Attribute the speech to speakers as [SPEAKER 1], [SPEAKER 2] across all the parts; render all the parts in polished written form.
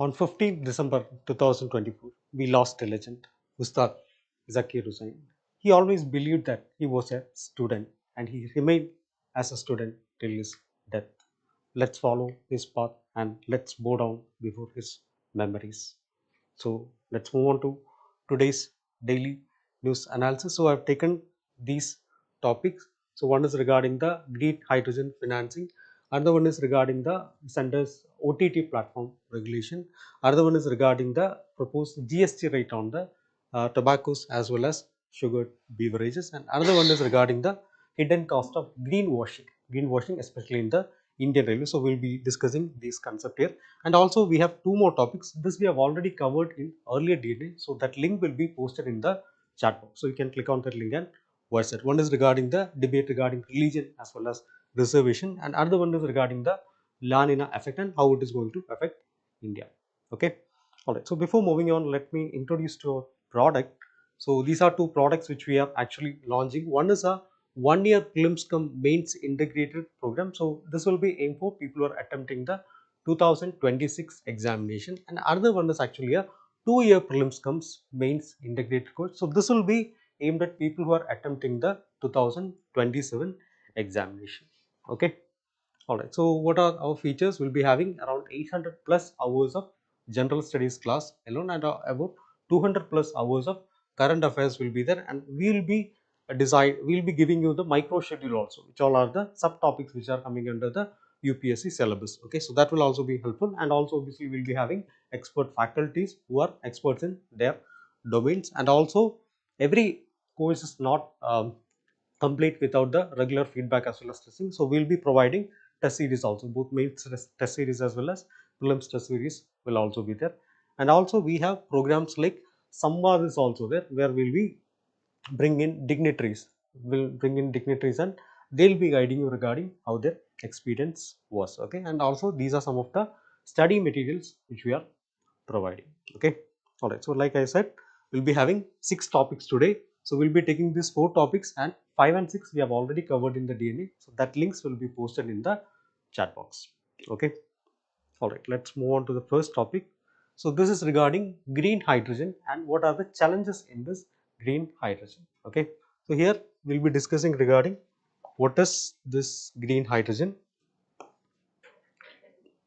[SPEAKER 1] On 15th December 2024, we lost a legend, Ustad Zakir Hussain. He always believed that he was a student and he remained as a student till his death. Let's follow his path and let's bow down before his memories. So let's move on to today's daily news analysis. So I've taken these topics. So one is regarding the green hydrogen financing, another one is regarding the center's OTT platform regulation, another one is regarding the proposed GST rate on the tobaccos as well as sugared beverages, and another one is regarding the hidden cost of greenwashing especially in the Indian Railway. So we'll be discussing these concepts here. And also we have two more topics. This we have already covered in earlier DNA. So that link will be posted in the chat box. So you can click on that link and watch that. One is regarding the debate regarding religion as well as reservation, and another one is regarding the La Nina effect and how it is going to affect India. Okay. Alright. So before moving on, let me introduce to our product. So these are two products which we are actually launching. One is a 1-year prelims cum mains integrated program. So this will be aimed for people who are attempting the 2026 examination, and another one is actually a 2-year prelims cum mains integrated course. So this will be aimed at people who are attempting the 2027 examination. Okay. Alright, so what are our features? We'll be having around 800 plus hours of general studies class alone, and about 200 plus hours of current affairs will be there, and we'll be giving you the micro schedule also, which all are the subtopics which are coming under the UPSC syllabus. Okay, so that will also be helpful, and also obviously we'll be having expert faculties who are experts in their domains, and also every course is not complete without the regular feedback as well as testing. So we'll be providing test series also, both mains test series as well as prelims test series will also be there. And also we have programs like Samvad is also there, where we'll be bring in dignitaries. We'll bring in dignitaries and they'll be guiding you regarding how their experience was. Okay, and also these are some of the study materials which we are providing. Okay, all right. So like I said, we'll be having 6 topics today. So we'll be taking these 4 topics, and 5 and 6 we have already covered in the DNA. So that links will be posted in the chat box. Okay. All right. Let's move on to the first topic. So this is regarding green hydrogen and what are the challenges in this green hydrogen. Okay. So here we'll be discussing regarding what is this green hydrogen.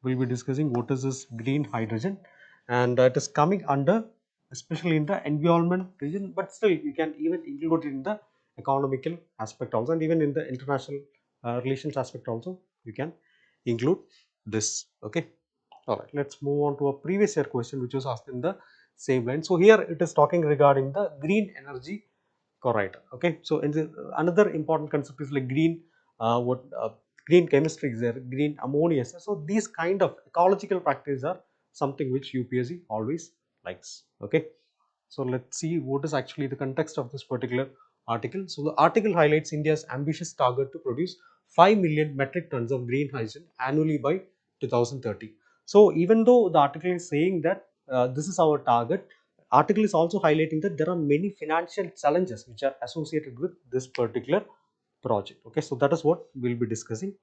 [SPEAKER 1] We'll be discussing what is this green hydrogen, and it is coming under especially in the environment region, but still you can even include it in the economical aspect also, and even in the international relations aspect also you can include this. Okay, all right, let's move on to a previous year question which was asked in the same line. So here it is talking regarding the green energy corridor. Okay, so in the, another important concept is like green chemistry is there, green ammonia is there. So these kind of ecological practices are something which UPSC always likes. Okay, so let's see what is actually the context of this particular article. So the article highlights India's ambitious target to produce 5 million metric tons of green hydrogen annually by 2030. So even though the article is saying that this is our target, article is also highlighting that there are many financial challenges which are associated with this particular project. Okay, so that is what we'll be discussing.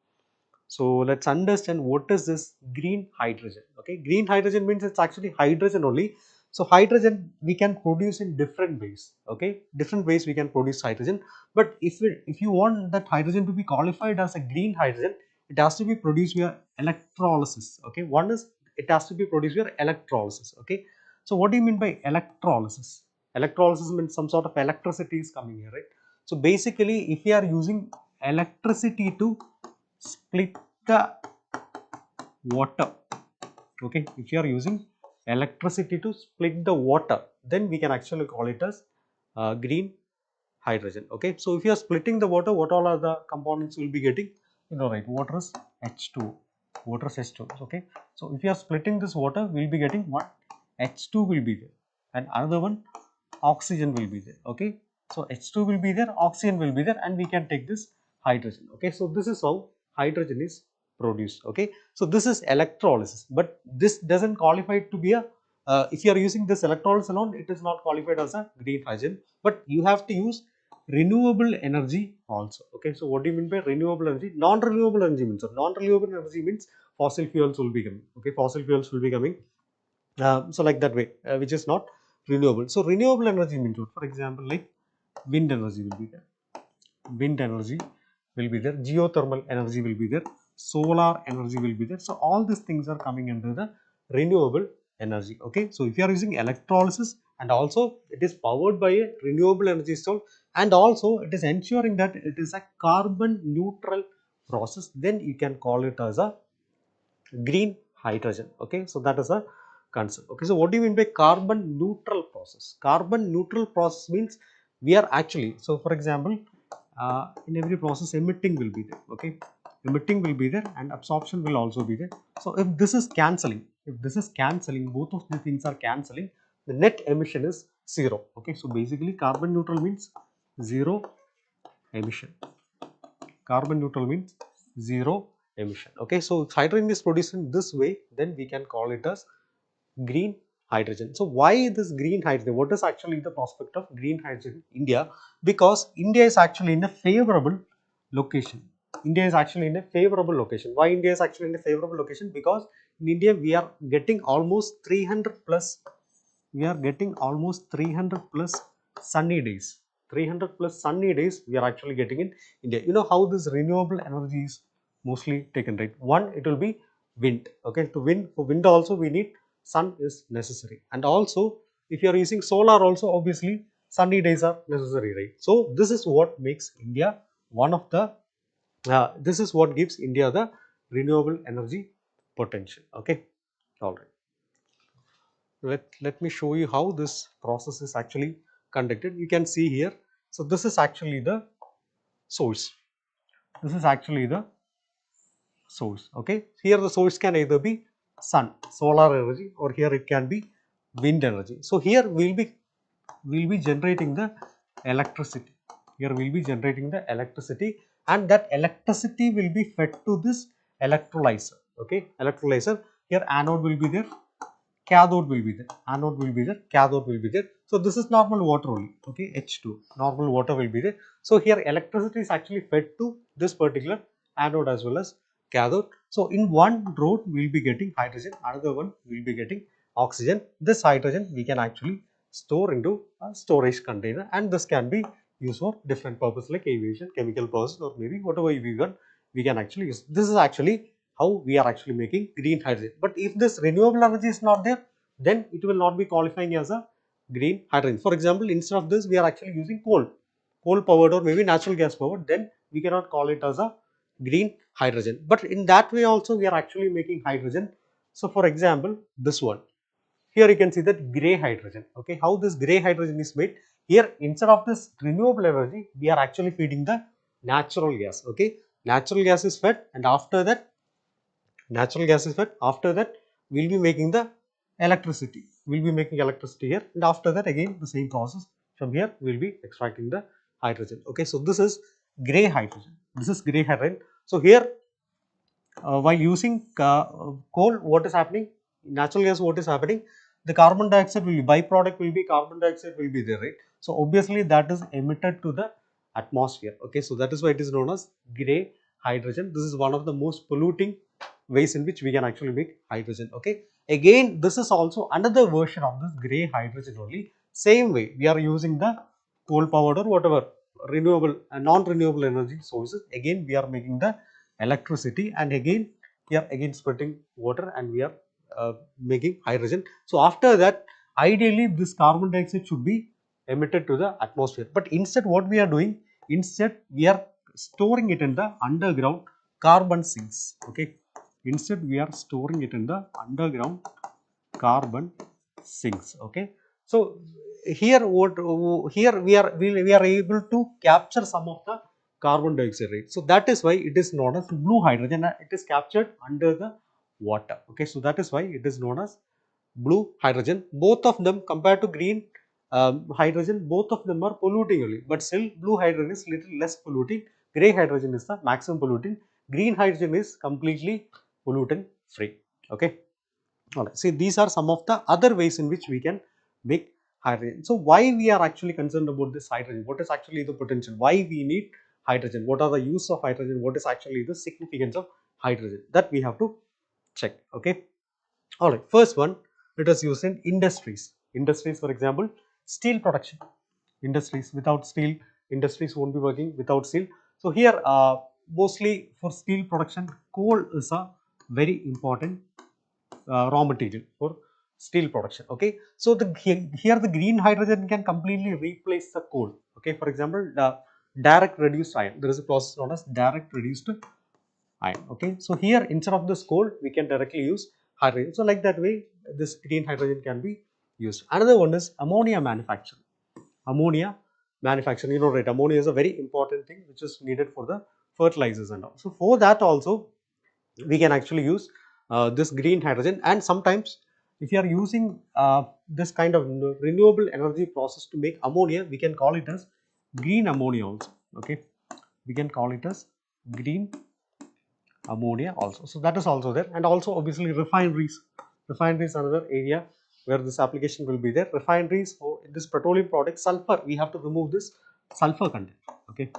[SPEAKER 1] So let's understand what is this green hydrogen. Okay, green hydrogen means it's actually hydrogen only. So hydrogen we can produce in different ways. Okay, different ways we can produce hydrogen. But if you want that hydrogen to be qualified as a green hydrogen, it has to be produced via electrolysis. Okay, one is it has to be produced via electrolysis. Okay, so what do you mean by electrolysis? Electrolysis means some sort of electricity is coming here, right? So basically, if you are using electricity to split the water, okay, if you are using electricity to split the water, then we can actually call it as green hydrogen. Okay, so if you are splitting the water, what all are the components will be getting? You know, right, water is H2, water is H2. Okay, so if you are splitting this water, we'll be getting what? H2 will be there, and another one oxygen will be there. Okay, so H2 will be there, oxygen will be there, and we can take this hydrogen. Okay, so this is how hydrogen is produced. Okay, so this is electrolysis, but this doesn't qualify to be a if you are using this electrolysis alone, it is not qualified as a green hydrogen, but you have to use renewable energy also. Okay, so what do you mean by renewable energy? Non-renewable energy means, so non-renewable energy means fossil fuels will be coming. Okay, fossil fuels will be coming, So like that way, which is not renewable. So renewable energy means what? For example, like wind energy will be there. Wind energy will be there. Geothermal energy will be there. Solar energy will be there. So all these things are coming under the renewable energy. Okay. So if you are using electrolysis and also it is powered by a renewable energy source, and also it is ensuring that it is a carbon neutral process, then you can call it as a green hydrogen. Okay, so that is a concept. Okay, so what do you mean by carbon neutral process? Carbon neutral process means we are actually, so for example, in every process emitting will be there. Okay, emitting will be there and absorption will also be there. So if this is cancelling, both of the things are cancelling, the net emission is zero. Okay, so basically carbon neutral means zero emission. Carbon neutral means zero emission. Okay, so if hydrogen is produced in this way, then we can call it as green hydrogen. So why this green hydrogen? What is actually the prospect of green hydrogen in India? Because India is actually in a favorable location. India is actually in a favorable location. Why India is actually in a favorable location? Because in India we are getting almost 300 plus, we are getting almost 300 plus sunny days. 300 plus sunny days we are actually getting in India. You know how this renewable energy is mostly taken, right? One, it will be wind. Okay, to wind, for wind also we need sun is necessary, and also if you are using solar also, obviously sunny days are necessary, right? So this is what makes India one of the this is what gives India the renewable energy potential. Okay, all right. Let me show you how this process is actually conducted. You can see here. So this is actually the source. This is actually the source. Okay. Here the source can either be sun, solar energy, or here it can be wind energy. So here we'll be generating the electricity. Here we'll be generating the electricity, and that electricity will be fed to this electrolyzer. Okay. Electrolyzer. Here anode will be there, cathode will be there, anode will be there, cathode will be there. So this is normal water only. Okay, H2, normal water will be there. So here electricity is actually fed to this particular anode as well as cathode. So in one road we will be getting hydrogen, another one we will be getting oxygen. This hydrogen we can actually store into a storage container, and this can be used for different purposes like aviation, chemical process, or maybe whatever we can actually use. This is actually how we are actually making green hydrogen. But if this renewable energy is not there, then it will not be qualifying as a green hydrogen. For example, instead of this we are actually using coal powered or maybe natural gas powered, then we cannot call it as a green hydrogen. But in that way also we are actually making hydrogen. So for example, this one, here you can see that gray hydrogen. Okay, how this gray hydrogen is made? Here instead of this renewable energy, we are actually feeding the natural gas. Okay, natural gas is fed, and after that natural gas is fed. After that, we'll be making the electricity. We'll be making electricity here, and after that, again the same process. From here, we'll be extracting the hydrogen. Okay, so this is gray hydrogen. This is gray hydrogen. So here, while using coal, what is happening? Natural gas, what is happening? The carbon dioxide will be byproduct, will be carbon dioxide will be there, right? So obviously that is emitted to the atmosphere. Okay, so that is why it is known as gray hydrogen. This is one of the most polluting ways in which we can actually make hydrogen. Okay, again this is also another version of this gray hydrogen only. Same way we are using the coal powered or whatever renewable and non-renewable energy sources. Again we are making the electricity, and again we are again splitting water, and we are making hydrogen. So after that, ideally this carbon dioxide should be emitted to the atmosphere, but instead what we are doing, instead we are storing it in the underground carbon sinks. Okay, instead we are storing it in the underground carbon sinks. Okay, so here what, here we are able to capture some of the carbon dioxide, right? So that is why it is known as blue hydrogen. It is captured under the water. Okay, so that is why it is known as blue hydrogen. Both of them compared to green hydrogen, both of them are polluting only, but still blue hydrogen is little less polluting. Gray hydrogen is the maximum polluting. Green hydrogen is completely pollutant free. Okay, all right. See, these are some of the other ways in which we can make hydrogen. So why we are actually concerned about this hydrogen? What is actually the potential? Why we need hydrogen? What are the use of hydrogen? What is actually the significance of hydrogen? That we have to check. Okay, all right. First one, it is used in industries. Industries, for example, steel production. Industries, without steel, industries won't be working without steel. So here, mostly for steel production, coal is a very important raw material for steel production. Okay, so here the green hydrogen can completely replace the coal. Okay, for example, the direct reduced iron, there is a process known as direct reduced iron. Okay, so here instead of this coal, we can directly use hydrogen. So like that way, this green hydrogen can be used. Another one is ammonia manufacturing. Ammonia manufacturing, you know, right, ammonia is a very important thing which is needed for the fertilizers and all. So for that also, we can actually use this green hydrogen. And sometimes if you are using this kind of renewable energy process to make ammonia, we can call it as green ammonia also. Okay, we can call it as green ammonia also. So that is also there. And also obviously refineries. Refineries are another area where this application will be there. Refineries for this petroleum product, sulfur, we have to remove this sulfur content. Okay,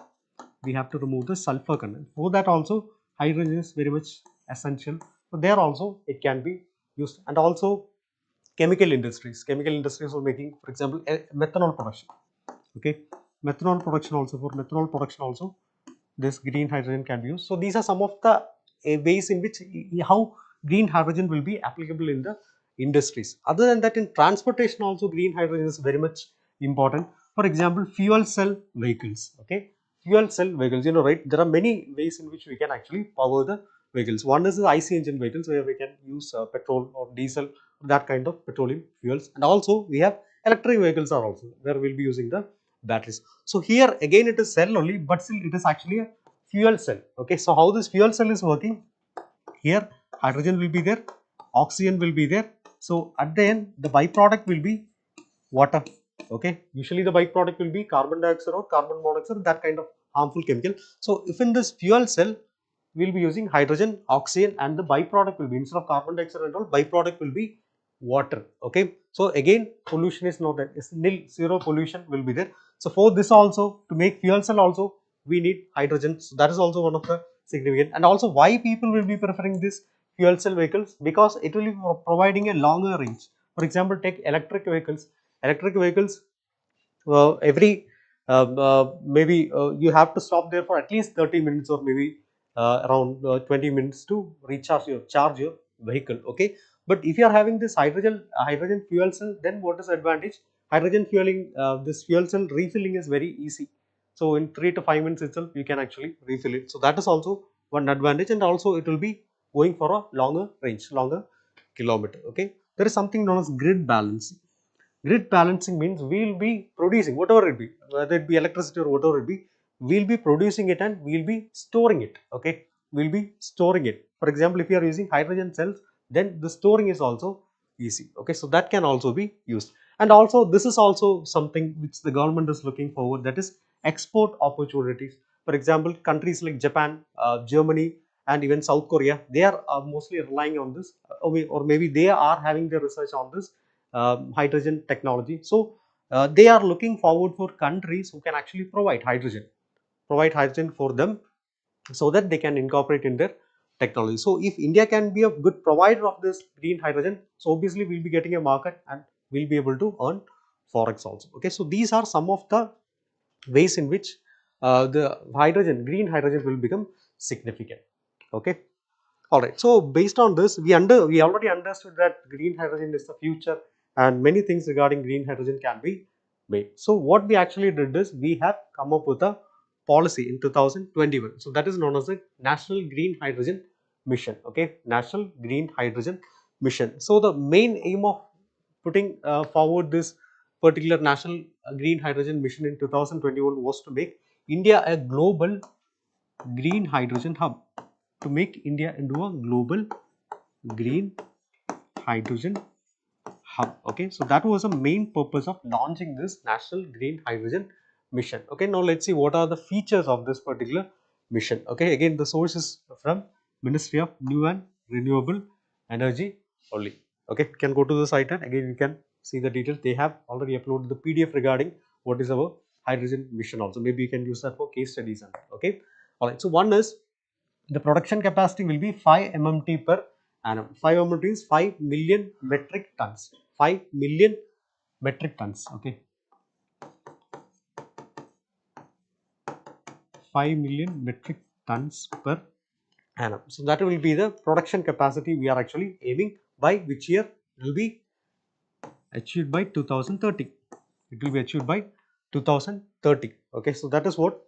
[SPEAKER 1] we have to remove the sulfur content. For that also, hydrogen is very much essential. So there also it can be used. And also chemical industries. Chemical industries are making, for example, methanol production. Okay, methanol production also, for methanol production also, this green hydrogen can be used. So these are some of the ways in which how green hydrogen will be applicable in the industries. Other than that, in transportation also green hydrogen is very much important. For example, fuel cell vehicles. Okay, fuel cell vehicles, you know, right, there are many ways in which we can actually power the vehicles. One is the IC engine vehicles where we can use petrol or diesel, that kind of petroleum fuels. And also we have electric vehicles are also where we'll be using the batteries. So here again it is cell only, but still it is actually a fuel cell. Okay, so how this fuel cell is working? Here hydrogen will be there, oxygen will be there. So at the end the byproduct will be water. Okay, usually the byproduct will be carbon dioxide or carbon monoxide, that kind of harmful chemical. So if in this fuel cell we will be using hydrogen, oxygen, and the byproduct will be, instead of carbon dioxide and all, byproduct will be water. Okay, so again pollution is not there, it's nil, zero pollution will be there. So for this also, to make fuel cell also, we need hydrogen. So that is also one of the significant. And also why people will be preferring this fuel cell vehicles, because it will be providing a longer range. For example, take electric vehicles. Electric vehicles, every maybe you have to stop there for at least 30 minutes or maybe around 20 minutes to recharge your charge your vehicle. Okay, but if you are having this hydrogen fuel cell, then what is the advantage? Hydrogen fueling, this fuel cell refilling is very easy. So in 3 to 5 minutes itself you can actually refill it. So that is also one advantage. And also it will be going for a longer range, longer kilometer. Okay, there is something known as grid balancing. Grid balancing means we will be producing whatever it be, whether it be electricity or whatever it be, we will be producing it and we will be storing it. Okay, we will be storing it. For example, if you are using hydrogen cells, then the storing is also easy. Okay, so that can also be used. And also this is also something which the government is looking forward, that is export opportunities. For example, countries like Japan, Germany, and even South Korea, they are mostly relying on this, or maybe they are having their research on this hydrogen technology. So they are looking forward for countries who can actually provide hydrogen for them, so that they can incorporate in their technology. So if India can be a good provider of this green hydrogen, so obviously we'll be getting a market and we'll be able to earn forex also. Okay, so these are some of the ways in which the green hydrogen will become significant. Okay. All right. So based on this, we already understood that green hydrogen is the future, and many things regarding green hydrogen can be made. So what we actually did is we have come up with a policy in 2021. So that is known as the National Green Hydrogen Mission. Okay, National Green Hydrogen Mission. So the main aim of putting forward this particular National Green Hydrogen Mission in 2021 was to make India a global green hydrogen hub, to make India into a global green hydrogen hub. Okay, so that was the main purpose of launching this National Green Hydrogen Mission. Okay, now let's see what are the features of this particular mission. Okay, again the source is from Ministry of New and Renewable Energy only. Okay, you can go to the site and again you can see the details. They have already uploaded the PDF regarding what is our hydrogen mission also. Maybe you can use that for case studies and okay. All right, so one is the production capacity will be 5 MMT per annum. 5 means 5 million metric tons. 5 million metric tons. Okay, 5 million metric tons per annum. So that will be the production capacity we are actually aiming by which year will be achieved by 2030. It will be achieved by 2030. Okay, so that is what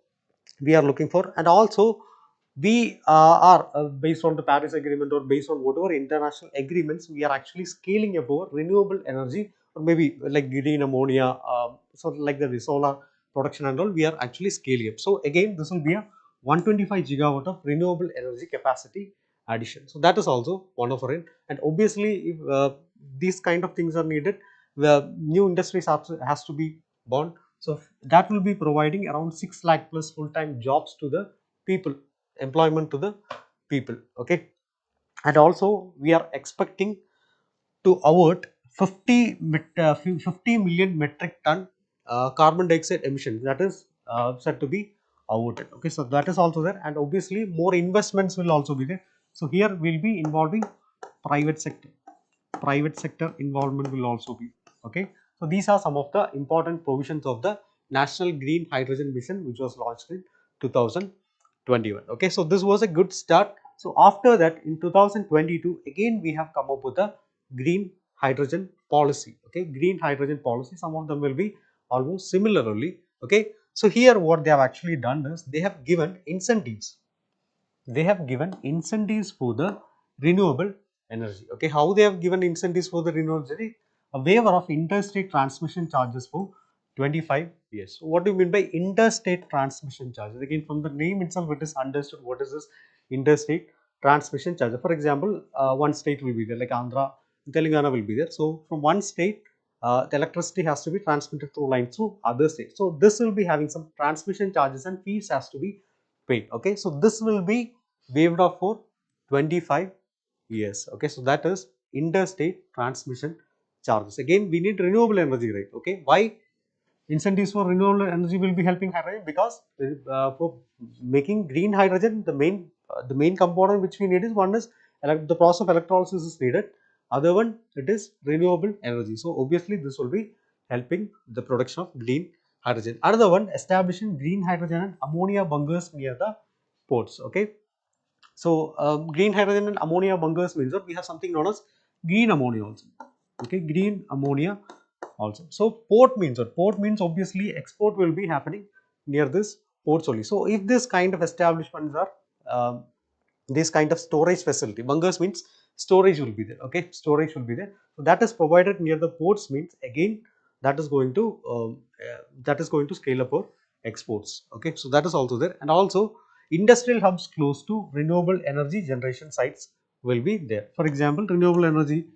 [SPEAKER 1] we are looking for, and also we are based on the Paris Agreement or based on whatever international agreements, we are actually scaling up our renewable energy, or maybe like green ammonia, so like the solar production and all, we are actually scaling up. So again, this will be a 125 gigawatt of renewable energy capacity addition. So that is also one of our end, and obviously if these kind of things are needed, the new industries has to be born. So that will be providing around 6 lakh plus full-time jobs to the people, employment to the people. Okay, and also we are expecting to avert 50 million metric ton carbon dioxide emission, that is said to be averted. Okay, so that is also there, and obviously more investments will also be there. So here we will be involving private sector. Private sector involvement will also be. Okay, so these are some of the important provisions of the National Green Hydrogen Mission, which was launched in 2021. Okay, so this was a good start. So after that, in 2022, again we have come up with a green hydrogen policy. Okay, green hydrogen policy, some of them will be almost similarly. Okay, so here what they have actually done is they have given incentives. They have given incentives for the renewable energy. Okay, how they have given incentives for the renewable energy? A waiver of interstate transmission charges for 25 years. So what do you mean by interstate transmission charges? Again, from the name itself, it is understood what is this interstate transmission charges. For example, one state will be there, like Andhra, Telangana will be there. So from one state, the electricity has to be transmitted through line through other states. So this will be having some transmission charges and fees has to be paid. Okay, so this will be waived off for 25 years. Okay, so that is interstate transmission charges. Again, we need renewable energy, right? Okay, why incentives for renewable energy will be helping hydrogen? Because for making green hydrogen, the main component which we need is, one is the process of electrolysis is needed, other one it is renewable energy. So obviously this will be helping the production of green hydrogen. Another one, establishing green hydrogen and ammonia bunkers near the ports. Okay, so green hydrogen and ammonia bunkers means that we have something known as green ammonia also. Okay, green ammonia also. So port means what? Port means obviously export will be happening near this ports only. So if this kind of establishments are this kind of storage facility, bunkers means storage will be there. Okay, storage will be there. So that is provided near the ports means again that is going to scale up our exports. Okay, so that is also there, and also industrial hubs close to renewable energy generation sites will be there. For example, renewable energy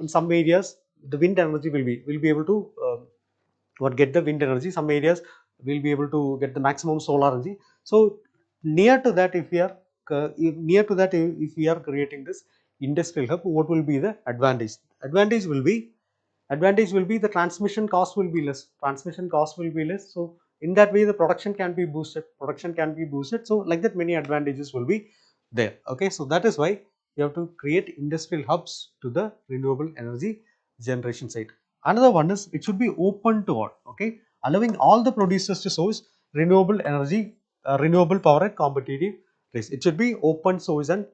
[SPEAKER 1] in some areas, the wind energy will be able to get the wind energy. Some areas will be able to get the maximum solar energy. So near to that, if we are if we are creating this industrial hub, what will be the advantage? Advantage will be the transmission cost will be less. Transmission cost will be less. So in that way, the production can be boosted. Production can be boosted. So like that, many advantages will be there. Okay, so that is why you have to create industrial hubs to the renewable energy generation site. Another one is it should be open to all. Okay, allowing all the producers to source renewable energy, renewable power at competitive rates. It should be open source, and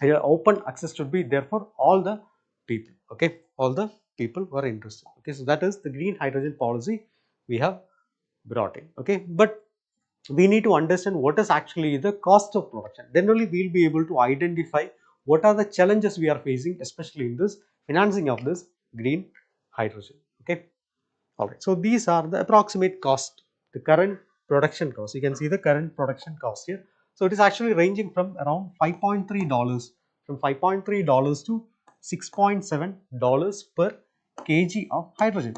[SPEAKER 1] open access should be there for all the people. Okay, all the people who are interested. Okay, so that is the green hydrogen policy we have brought in. Okay, but we need to understand what is actually the cost of production. Then only we will be able to identify what are the challenges we are facing, especially in this financing of this green hydrogen. Okay, all right. So these are the approximate cost, the current production cost. You can see the current production cost here. So it is actually ranging from around $5.3, from $5.3 to $6.7 per kg of hydrogen,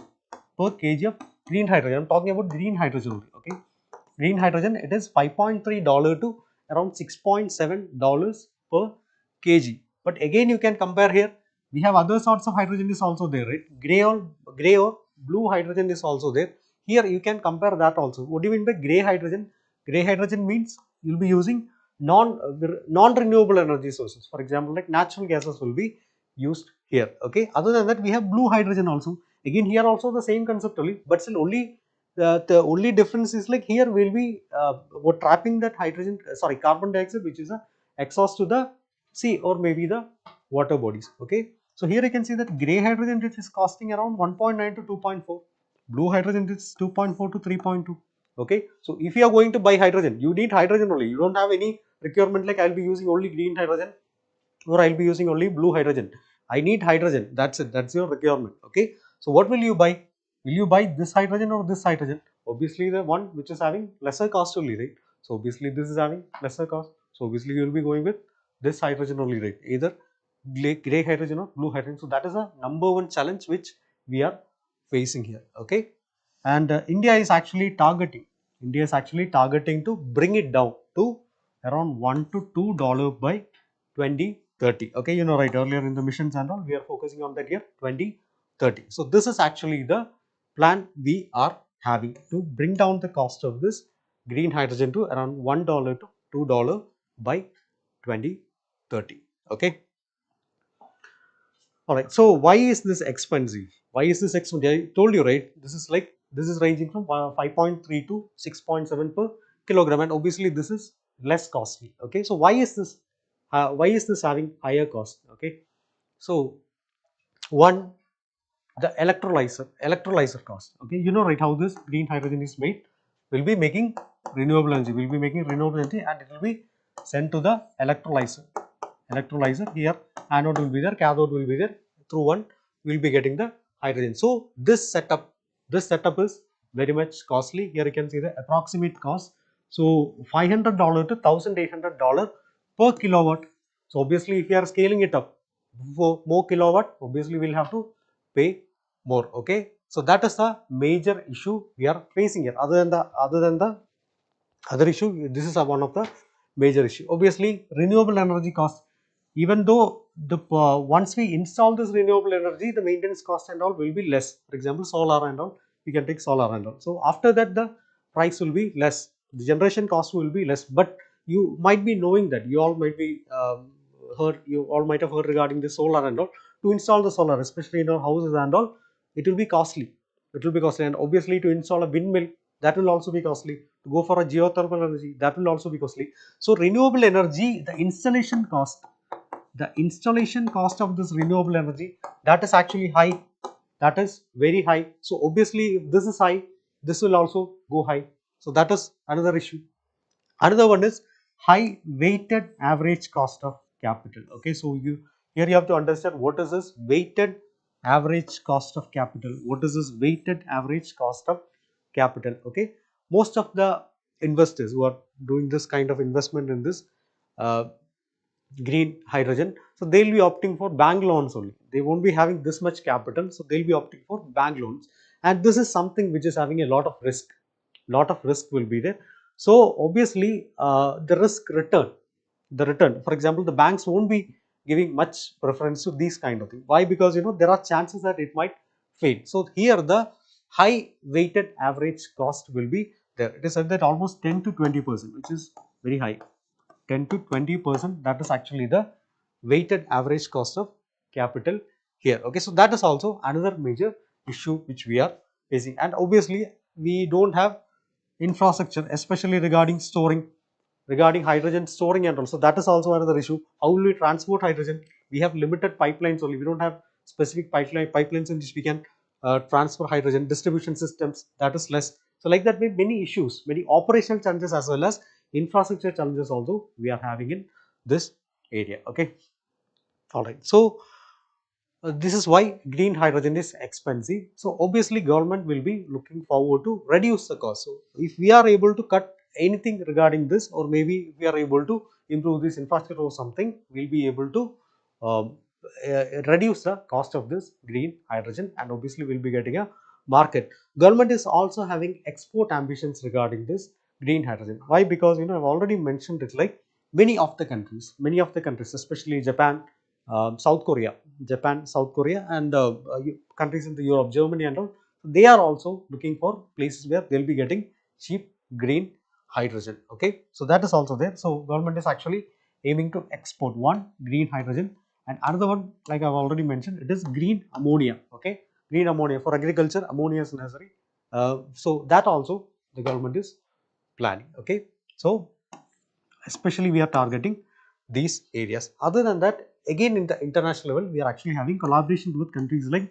[SPEAKER 1] per kg of green hydrogen. I'm talking about green hydrogen only. Okay, green hydrogen, it is $5.3 to around $6.7 per kg. But again, you can compare here. We have other sorts of hydrogen is also there, right? Gray or blue hydrogen is also there. Here you can compare that also. What do you mean by gray hydrogen? Gray hydrogen means you'll be using non-renewable energy sources. For example, like natural gases will be used here. Okay. Other than that, we have blue hydrogen also. Again, here also the same concept only, but still only the only difference is like here will be we're trapping that hydrogen, sorry, carbon dioxide, which is a exhaust to the sea or maybe the water bodies. Okay. So here you can see that gray hydrogen, which is costing around 1.9 to 2.4, blue hydrogen is 2.4 to 3.2. Okay. So if you are going to buy hydrogen, you need hydrogen only. You don't have any requirement like I'll be using only green hydrogen or I'll be using only blue hydrogen. I need hydrogen. That's it. That's your requirement. Okay. So what will you buy? Will you buy this hydrogen or this hydrogen? Obviously the one which is having lesser cost only, right? So obviously this is having lesser cost. So obviously you will be going with this hydrogen only, right? Either gray hydrogen or blue hydrogen. So that is a number one challenge which we are facing here. Okay. And India is actually targeting to bring it down to around $1 to $2 by 2030. Okay, you know, right, earlier in the missions and all, we are focusing on that year 2030. So this is actually the plan we are having to bring down the cost of this green hydrogen to around $1 to $2 by 2030. Okay. All right. So why is this expensive? Why is this expensive? I told you, right? This is ranging from 5.3 to 6.7 per kilogram, and obviously this is less costly. Okay. So why is this? Why is this having higher cost? Okay. So one, the electrolyzer cost. Okay. You know, right, how this green hydrogen is made? Will be making renewable energy. Will be making renewable energy, and it will be sent to the electrolyzer. Here anode will be there, cathode will be there. Through one we will be getting the hydrogen. So this setup is very much costly. Here you can see the approximate cost. So $500 to $1,800 per kilowatt. So obviously if you are scaling it up for more kilowatt, obviously we'll have to pay more. Okay. So that is the major issue we are facing here. Other than the other issue, this is one of the major issue. Obviously renewable energy cost, even though the once we install this renewable energy, the maintenance cost and all will be less. For example, solar and all, we can take solar and all. So after that the price will be less, the generation cost will be less. But you might be knowing that, you all might be you all might have heard regarding the solar and all. To install the solar, especially in our houses and all, it will be costly. It will be costly. And obviously to install a windmill, that will also be costly. To go for a geothermal energy, that will also be costly. So renewable energy, the installation cost of this renewable energy, that is actually high. That is very high. So obviously if this is high, this will also go high. So that is another issue. Another one is high weighted average cost of capital. Okay, so here you have to understand what is this weighted average cost of capital. What is this weighted average cost of capital? Okay, most of the investors who are doing this kind of investment in this uh, green hydrogen, so they'll be opting for bank loans only. They won't be having this much capital, so they'll be opting for bank loans, and this is something which is having a lot of risk will be there. So obviously the return, for example, the banks won't be giving much preference to these kind of things. Why? Because there are chances that it might fail. So here the high weighted average cost will be there. It is said that almost 10 to 20%, which is very high. 10 to 20%, that is actually the weighted average cost of capital here. Okay, so that is also another major issue which we are facing. And obviously we don't have infrastructure, especially regarding hydrogen storing, and also that is also another issue. How will we transport hydrogen? We have limited pipelines only. We don't have specific pipelines in which we can transfer hydrogen. Distribution systems, that is less. So like that, we have many issues, many operational challenges as well as infrastructure challenges also we are having in this area. Okay. All right. So this is why green hydrogen is expensive. So obviously government will be looking forward to reduce the cost. So if we are able to cut anything regarding this, or maybe if we are able to improve this infrastructure or something, we'll be able to um, reduce the cost of this green hydrogen, and obviously we'll be getting a market. Government is also having export ambitions regarding this green hydrogen. Why? Because I've already mentioned it, like many of the countries, especially Japan, South Korea, and countries in the Europe, Germany, and all. They are also looking for places where they'll be getting cheap green hydrogen. Okay, so that is also there. So government is actually aiming to export one green hydrogen, and another one, like I've already mentioned, it is green ammonia. Okay, green ammonia for agriculture, ammonia is necessary. So that also the government is planning. Okay, so especially we are targeting these areas. Other than that, again in the international level, we are actually having collaboration with countries like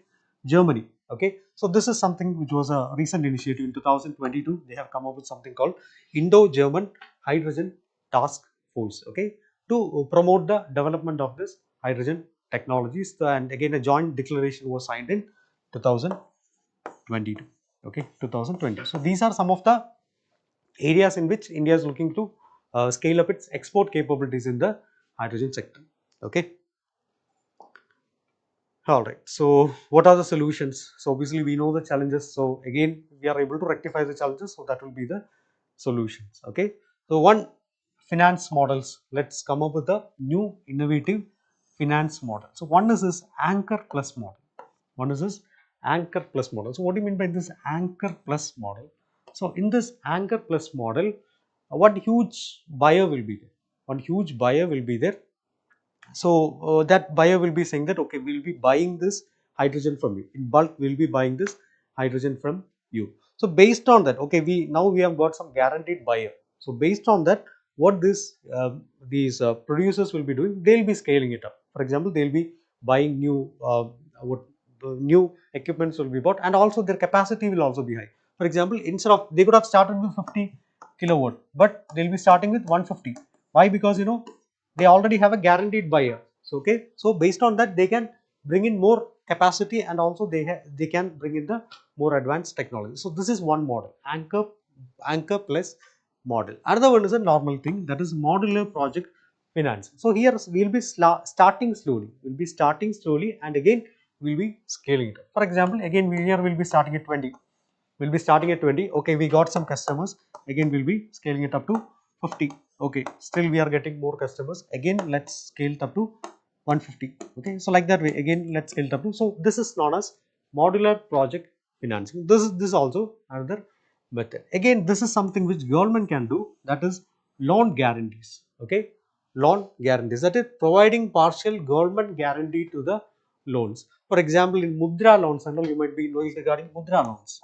[SPEAKER 1] Germany. Okay, so this is something which was a recent initiative in 2022. They have come up with something called Indo-German Hydrogen Task Force. Okay, to promote the development of this hydrogen technologies. And again, a joint declaration was signed in 2022. Okay, 2020. So these are some of the areas in which India is looking to scale up its export capabilities in the hydrogen sector. Okay. All right. So what are the solutions? So obviously we know the challenges. So again, we are able to rectify the challenges. So that will be the solutions. Okay. So one, finance models. Let's come up with a new innovative finance model. So one is this anchor plus model. One is this anchor plus model. So what do you mean by this anchor plus model? So in this anchor plus model, one huge buyer will be there. One huge buyer will be there. So that buyer will be saying that, okay, we'll be buying this hydrogen from you in bulk. We'll be buying this hydrogen from you. So based on that, okay, we have got some guaranteed buyer. So based on that, what these producers will be doing, they'll be scaling it up. For example, they'll be buying what new equipments will be bought, and also their capacity will also be high. For example, instead of, they could have started with 50 kilowatt, but they'll be starting with 150. Why? Because they already have a guaranteed buyer. So okay, so based on that, they can bring in more capacity, and also they can bring in the more advanced technology. So this is one model, anchor plus model. Another one is a normal thing, that is modular project finance. So here we'll be starting slowly, and again we'll be scaling it up. For example, again here we'll be starting at 20. We'll be starting at 20. Okay, we got some customers. Again, we'll be scaling it up to 50. Okay, still we are getting more customers. Again, let's scale it up to 150. Okay, so like that way, again, let's scale it up to. So this is known as modular project financing. This is also another method. Again, this is something which government can do. That is loan guarantees. Okay, loan guarantees. That is providing partial government guarantee to the loans. For example, in Mudra loans and all, you might be knowing regarding Mudra loans.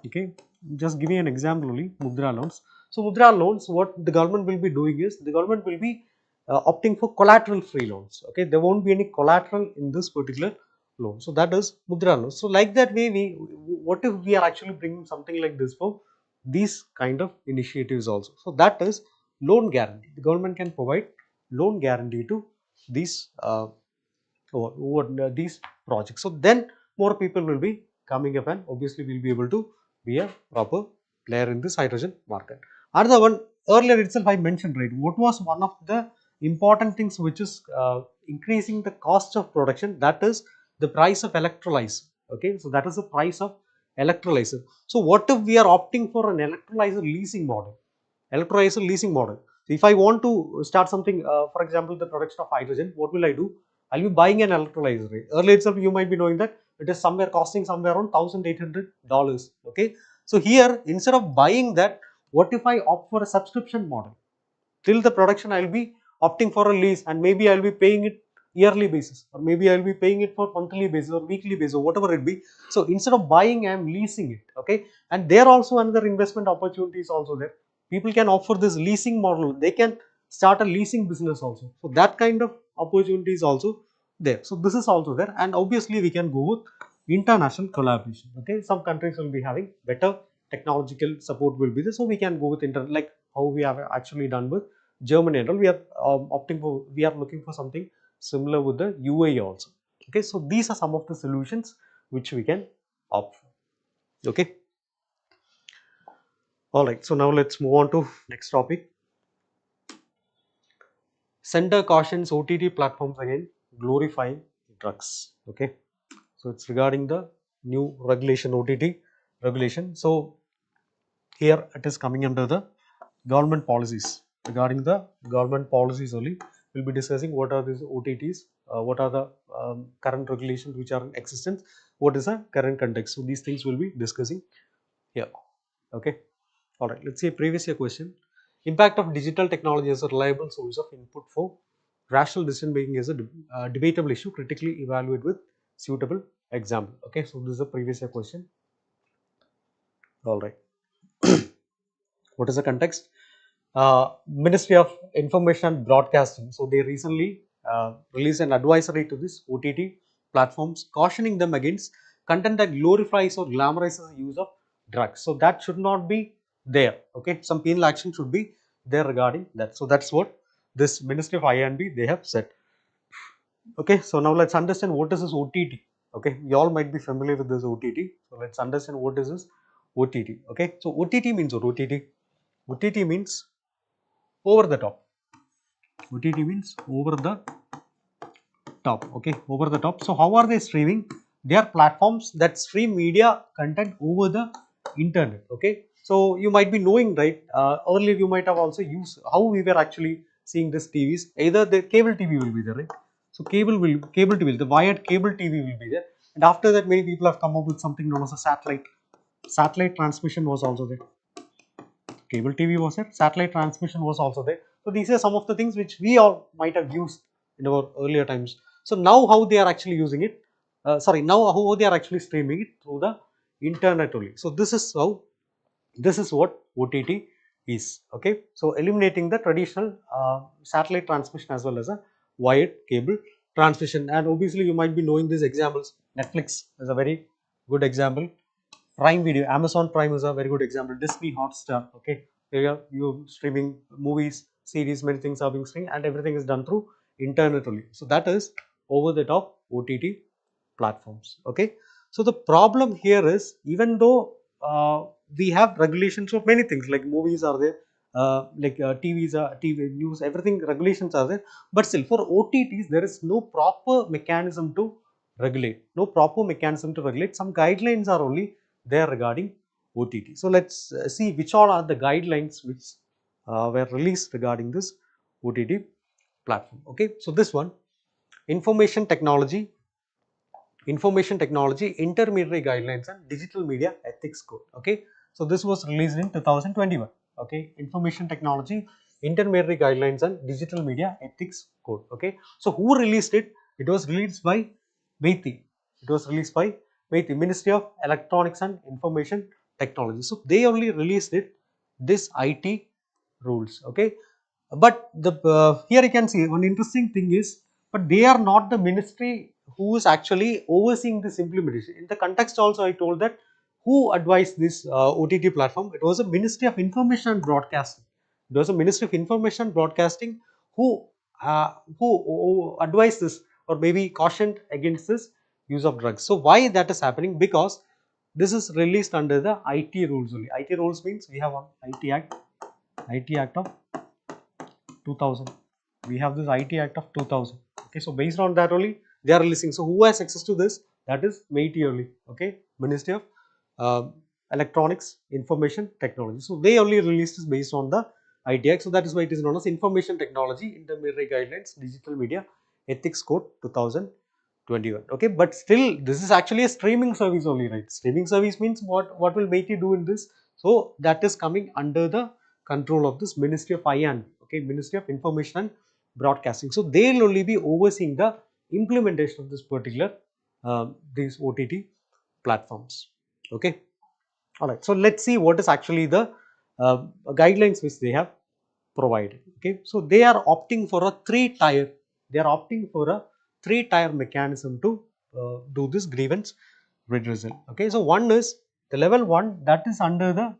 [SPEAKER 1] Okay, just giving an example only, Mudra loans. So Mudra loans, what the government will be doing is, the government will be opting for collateral free loans. Okay, there won't be any collateral in this particular loan. So that is Mudra loans. So like that way, what if we are actually bringing something like this for these kind of initiatives also? So that is loan guarantee. The government can provide loan guarantee to these these projects. So then more people will be coming up, and obviously we'll be able to be a proper player in this hydrogen market. Another one, earlier itself I mentioned, right, what was one of the important things which is increasing the cost of production, that is the price of electrolyzer. Okay, so that is the price of electrolyzer. So what if we are opting for an electrolyzer leasing model? Electrolyzer leasing model. So if I want to start something, for example, the production of hydrogen, what will I do? I'll be buying an electrolyzer. Right? Earlier itself, you might be knowing that it is somewhere costing somewhere around $1,800. Okay. So here, instead of buying that, what if I opt for a subscription model? Till the production, I'll be opting for a lease, and maybe I'll be paying it yearly basis, or maybe I'll be paying it for monthly basis or weekly basis, or whatever it be. So instead of buying, I'm leasing it. Okay. And there also another investment opportunity is also there. People can offer this leasing model. They can start a leasing business also. So that kind of opportunity is also there. So this is also there, and obviously we can go with international collaboration. Okay, some countries will be having better technological support will be there, so we can go with like how we have actually done with Germany and all. We are we are looking for something similar with the UAE also. Okay, so these are some of the solutions which we can opt for. Okay, all right. So now let's move on to next topic. Center cautions OTT platforms again glorifying drugs. Okay, so it's regarding the new regulation, OTT regulation. So here it is coming under the government policies. Regarding the government policies only, we'll be discussing what are these OTTs, what are the current regulations which are in existence, what is the current context. So these things we'll be discussing here. Okay. Alright, let's see a previous year question. Impact of digital technology as a reliable source of input for rational decision making is a debatable issue. Critically evaluate with suitable example. Okay, so this is a previous year question. Alright. What is the context? Ministry of Information and Broadcasting. So they recently released an advisory to this OTT platforms, cautioning them against content that glorifies or glamorizes the use of drugs. So that should not be there. Okay, some penal action should be there regarding that. So that's what this Ministry of I&B they have said. Okay, so now let's understand what is this OTT. Okay, you all might be familiar with this OTT. So let's understand what is this OTT. Okay, so OTT means what? OTT means over the top. OTT means over the top. Okay, over the top. So how are they streaming? They are platforms that stream media content over the internet. Okay, so you might be knowing, right? Earlier you might have also used how we were actually seeing this TVs. Either the cable TV will be there, right? So cable TV, the wired cable TV will be there, and after that many people have come up with something known as a satellite. Satellite transmission was also there. Cable TV was there, satellite transmission was also there. So these are some of the things which we all might have used in our earlier times. So now how they are actually using it, now how they are actually streaming it through the internet only. So this is how, this is what OTT is. Okay, so eliminating the traditional satellite transmission as well as a wired cable transmission. And obviously you might be knowing these examples. Netflix is a very good example. Prime Video, Amazon Prime is a very good example. Disney Hotstar, okay, here you streaming movies, series, many things are being streamed, and everything is done through internet only. So that is over the top OTT platforms. Okay, so the problem here is, even though we have regulations of many things like movies are there, TVs are TV news, everything regulations are there, but still for OTTs there is no proper mechanism to regulate. No proper mechanism to regulate. Some guidelines are only there regarding OTT. So let's see which all are the guidelines which were released regarding this OTT platform. Okay, so this one, information technology intermediary guidelines and digital media ethics code. Okay, so this was released in 2021. Okay, information technology intermediary guidelines and digital media ethics code. Okay, so who released it? It was released by MeitY. It was released by MeitY, Ministry of Electronics and Information Technology. So they only released it, this IT rules. Okay, but the here you can see one interesting thing is, but they are not the ministry who is actually overseeing this implementation. In the context also I told that who advised this OTT platform, it was a Ministry of Information and Broadcasting. There was a Ministry of Information and Broadcasting who who advised this, or maybe cautioned against this use of drugs. So why that is happening? Because this is released under the IT rules only. IT rules means we have one IT Act of 2000. We have this IT Act of 2000. Okay, so based on that only they are releasing. So who has access to this? That is MeitY only. Okay, Ministry of Electronics, Information Technology. So they only released this based on the IT Act. So that is why it is known as Information Technology Intermediary Guidelines Digital Media Ethics Code 2021. Okay, but still this is actually a streaming service only, right? Streaming service means what will MeitY do in this? So that is coming under the control of this Ministry of IAN. Okay, Ministry of Information and Broadcasting. So they will only be overseeing the implementation of this particular these OTT platforms. Okay, all right. So let's see what is actually the guidelines which they have provided. Okay, so they are opting for a three-tier. They are opting for a three-tier mechanism to do this grievance redressal. Okay, so one is the level one, that is under the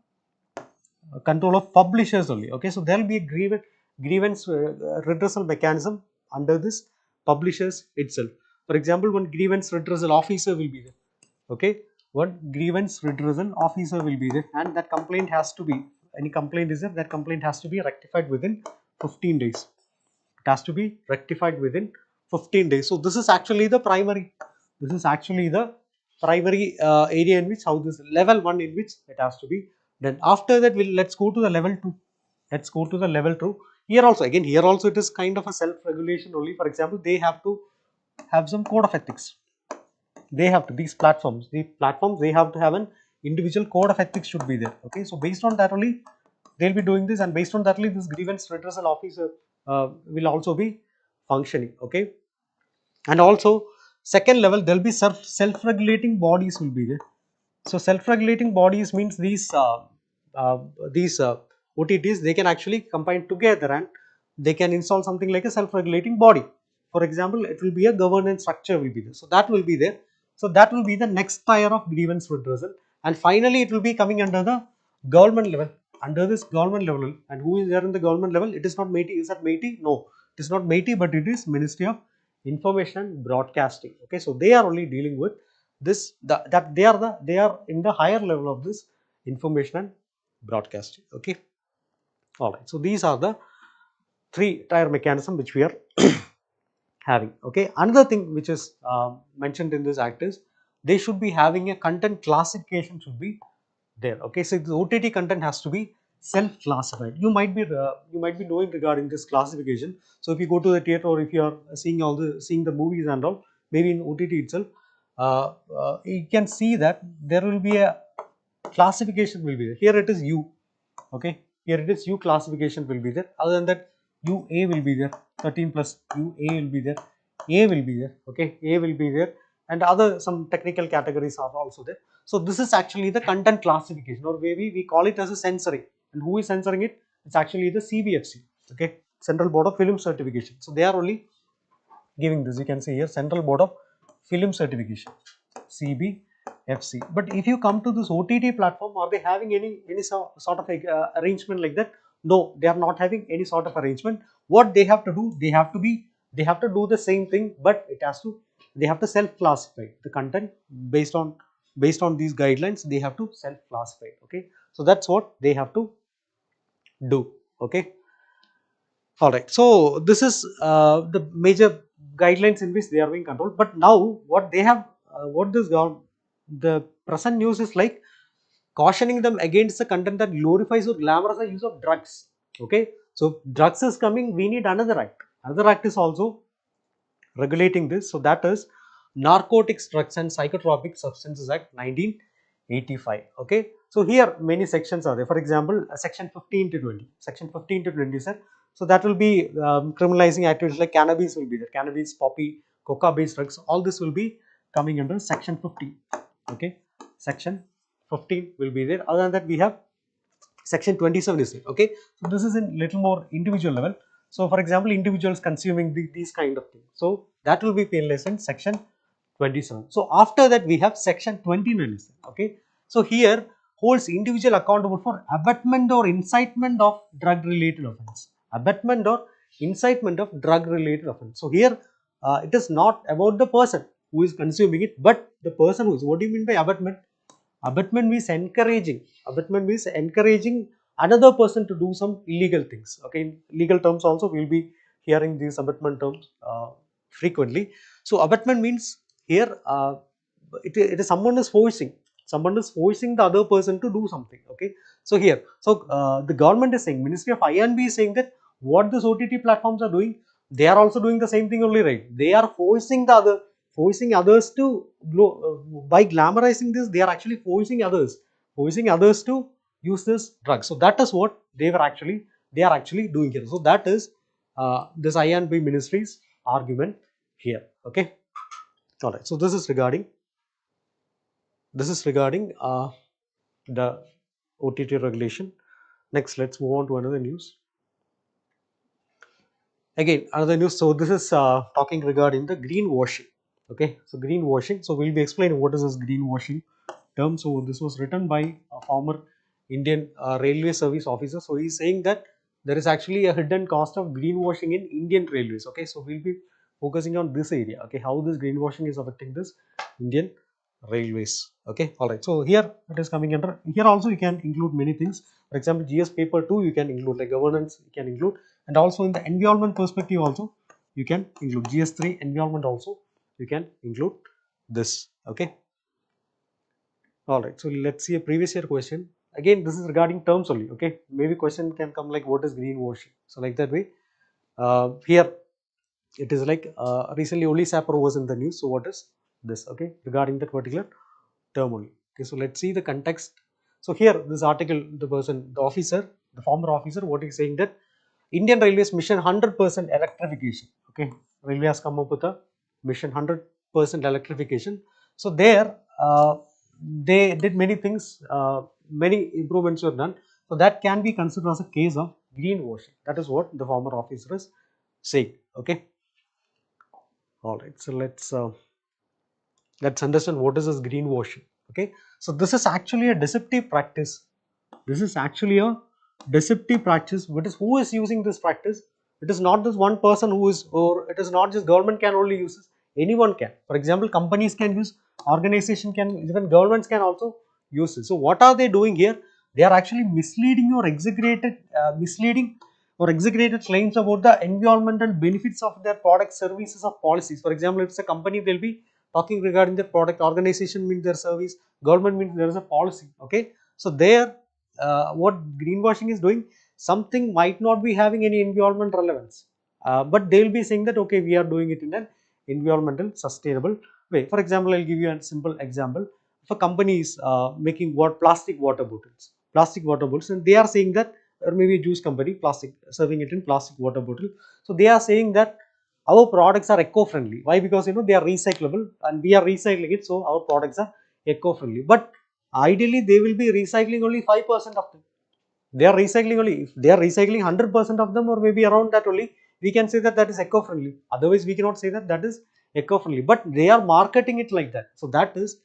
[SPEAKER 1] control of publishers only. Okay, so there will be a grievance redressal mechanism under this publishers itself. For example, one grievance redressal officer will be there. Okay, one grievance redressal officer will be there, and that complaint has to be, any complaint is there, that complaint has to be rectified within 15 days. It has to be rectified within 15 days. So this is actually the primary, this is actually the primary area in which how this level 1 in which it has to be. Then after that let's go to the level 2. Let's go to the level 2. Here also, again here also it is kind of a self regulation only. For example, they have to have some code of ethics. They have to, these platforms they have to have an individual code of ethics should be there. Okay, so based on that only they'll be doing this, and based on that only this grievance redressal officer will also be functioning. Okay, and also second level there'll be self-regulating bodies will be there. So self-regulating bodies means uh, these OTTs, they can actually combine together and they can install something like a self-regulating body. For example, it will be a governance structure will be there. So that will be there. So that will be the next tier of grievance redressal, and finally it will be coming under the government level. Under this government level, and who is there in the government level? It is not MeitY. Is that MeitY? No, it is not MeitY, but it is Ministry of Information and Broadcasting. Okay, so they are only dealing with this that they are in the higher level of this information and broadcasting. Okay, all right. So these are the three tier mechanism which we are having. Okay, another thing which is mentioned in this act is they should be having a content classification should be there. Okay, so the OTT content has to be self-classified. You might be knowing regarding this classification. So if you go to the theater or if you are seeing the movies and all, maybe in OTT itself, you can see that there will be a classification will be there. Here it is U. Okay, here it is U classification will be there. Other than that, UA will be there. 13 plus UA will be there. A will be there. Okay, A will be there, and other some technical categories are also there. So this is actually the content classification, or maybe we call it as a censoring. And who is censoring it? It's actually the CBFC. Okay, Central Board of Film Certification. So they are only giving this. You can see here Central Board of Film Certification, CBFC. But if you come to this OTT platform, are they having any sort of arrangement like that? No, they are not having any sort of arrangement. What they have to do, they have to do the same thing, but they have to self-classify the content based on these guidelines. They have to self-classify. Okay, so that's what they have to do. Okay. All right. So this is the major guidelines in which they are being controlled. But now what they have, the present news is like cautioning them against the content that glorifies or glamorizes the use of drugs. Okay. So drugs is coming. We need another act. Another act is also regulating this. So that is Narcotics, Drugs and Psychotropic Substances Act 1985. Okay. So here many sections are there. For example, section 15 to 20. Section 15 to 20 sir. So that will be criminalizing activities like cannabis will be there. Cannabis, poppy, coca based drugs. All this will be coming under section 15. Okay. Section 15 will be there. Other than that, we have section 27 is there. Okay, so this is in little more individual level. So for example, individuals consuming these kind of things, so that will be penalized in section 27. So after that we have section 29 is there. Okay, so here holds individual accountable for abetment or incitement of drug related offence. Abetment or incitement of drug related offence. So here it is not about the person who is consuming it, but the person who is. What do you mean by abetment? Abetment means encouraging. Abetment means encouraging another person to do some illegal things. Okay, in legal terms also we will be hearing these abetment terms frequently. So abetment means here it is someone is forcing the other person to do something. Okay, so here, so the government is saying, Ministry of I&B is saying that what these OTT platforms are doing, they are also doing the same thing only, right? They are forcing others to by glamorizing this, they are actually forcing others to use this drug. So that is what they are actually doing here. So that is this I&B ministry's argument here. Okay, all right. So this is regarding the OTT regulation. Next, let's move on to another news. Again, another news. So this is talking regarding the greenwashing. Okay, so greenwashing. So we'll be explaining what is this greenwashing term. So this was written by a former Indian railway service officer. So he's saying that there is actually a hidden cost of greenwashing in Indian railways. Okay, so we'll be focusing on this area. Okay, how this greenwashing is affecting this Indian railways. Okay, all right. So here it is coming under. Here also you can include many things. For example, GS paper 2 you can include, like governance you can include, and also in the environment perspective also you can include GS3 environment also you can include this. Okay, all right. So let's see a previous year question. Again, this is regarding terms only. Okay, maybe question can come like what is greenwashing. So like that way, here it is like recently only Sapper was in the news. So what is this? Okay, regarding that particular term only. Okay, so let's see the context. So here, this article, the person, the officer, the former officer, what he's saying that Indian Railways mission 100% electrification. Okay, Railway has come up with a mission 100% electrification. So there, they did many things, many improvements were done. So that can be considered as a case of greenwashing. That is what the former officer is saying. Okay, all right. So let's understand what is this greenwashing. Okay, so this is actually a deceptive practice. This is actually a deceptive practice. What is, who is using this practice? It is not this one person who is, or it is not just government can only use this. Anyone can. For example, companies can use, organization can, even governments can also use it. So what are they doing here? They are actually misleading or exaggerated claims about the environmental benefits of their product, services, or policies. For example, if it's a company, they'll be talking regarding their product. Organization means their service. Government means there is a policy. Okay, so there, what greenwashing is doing, something might not be having any environment relevance, but they will be saying that okay, we are doing it in an environmental sustainable way. For example, I'll give you a simple example. If a company is making plastic water bottles, and they are saying that, or maybe a juice company, plastic, serving it in plastic water bottle, so they are saying that our products are eco-friendly. Why? Because they are recyclable and we are recycling it, so our products are eco-friendly. But ideally, they will be recycling only 5% of them. They are recycling only, if they are recycling 100% of them, or maybe around that only, we can say that that is eco-friendly. Otherwise, we cannot say that that is eco-friendly. But they are marketing it like that. So that is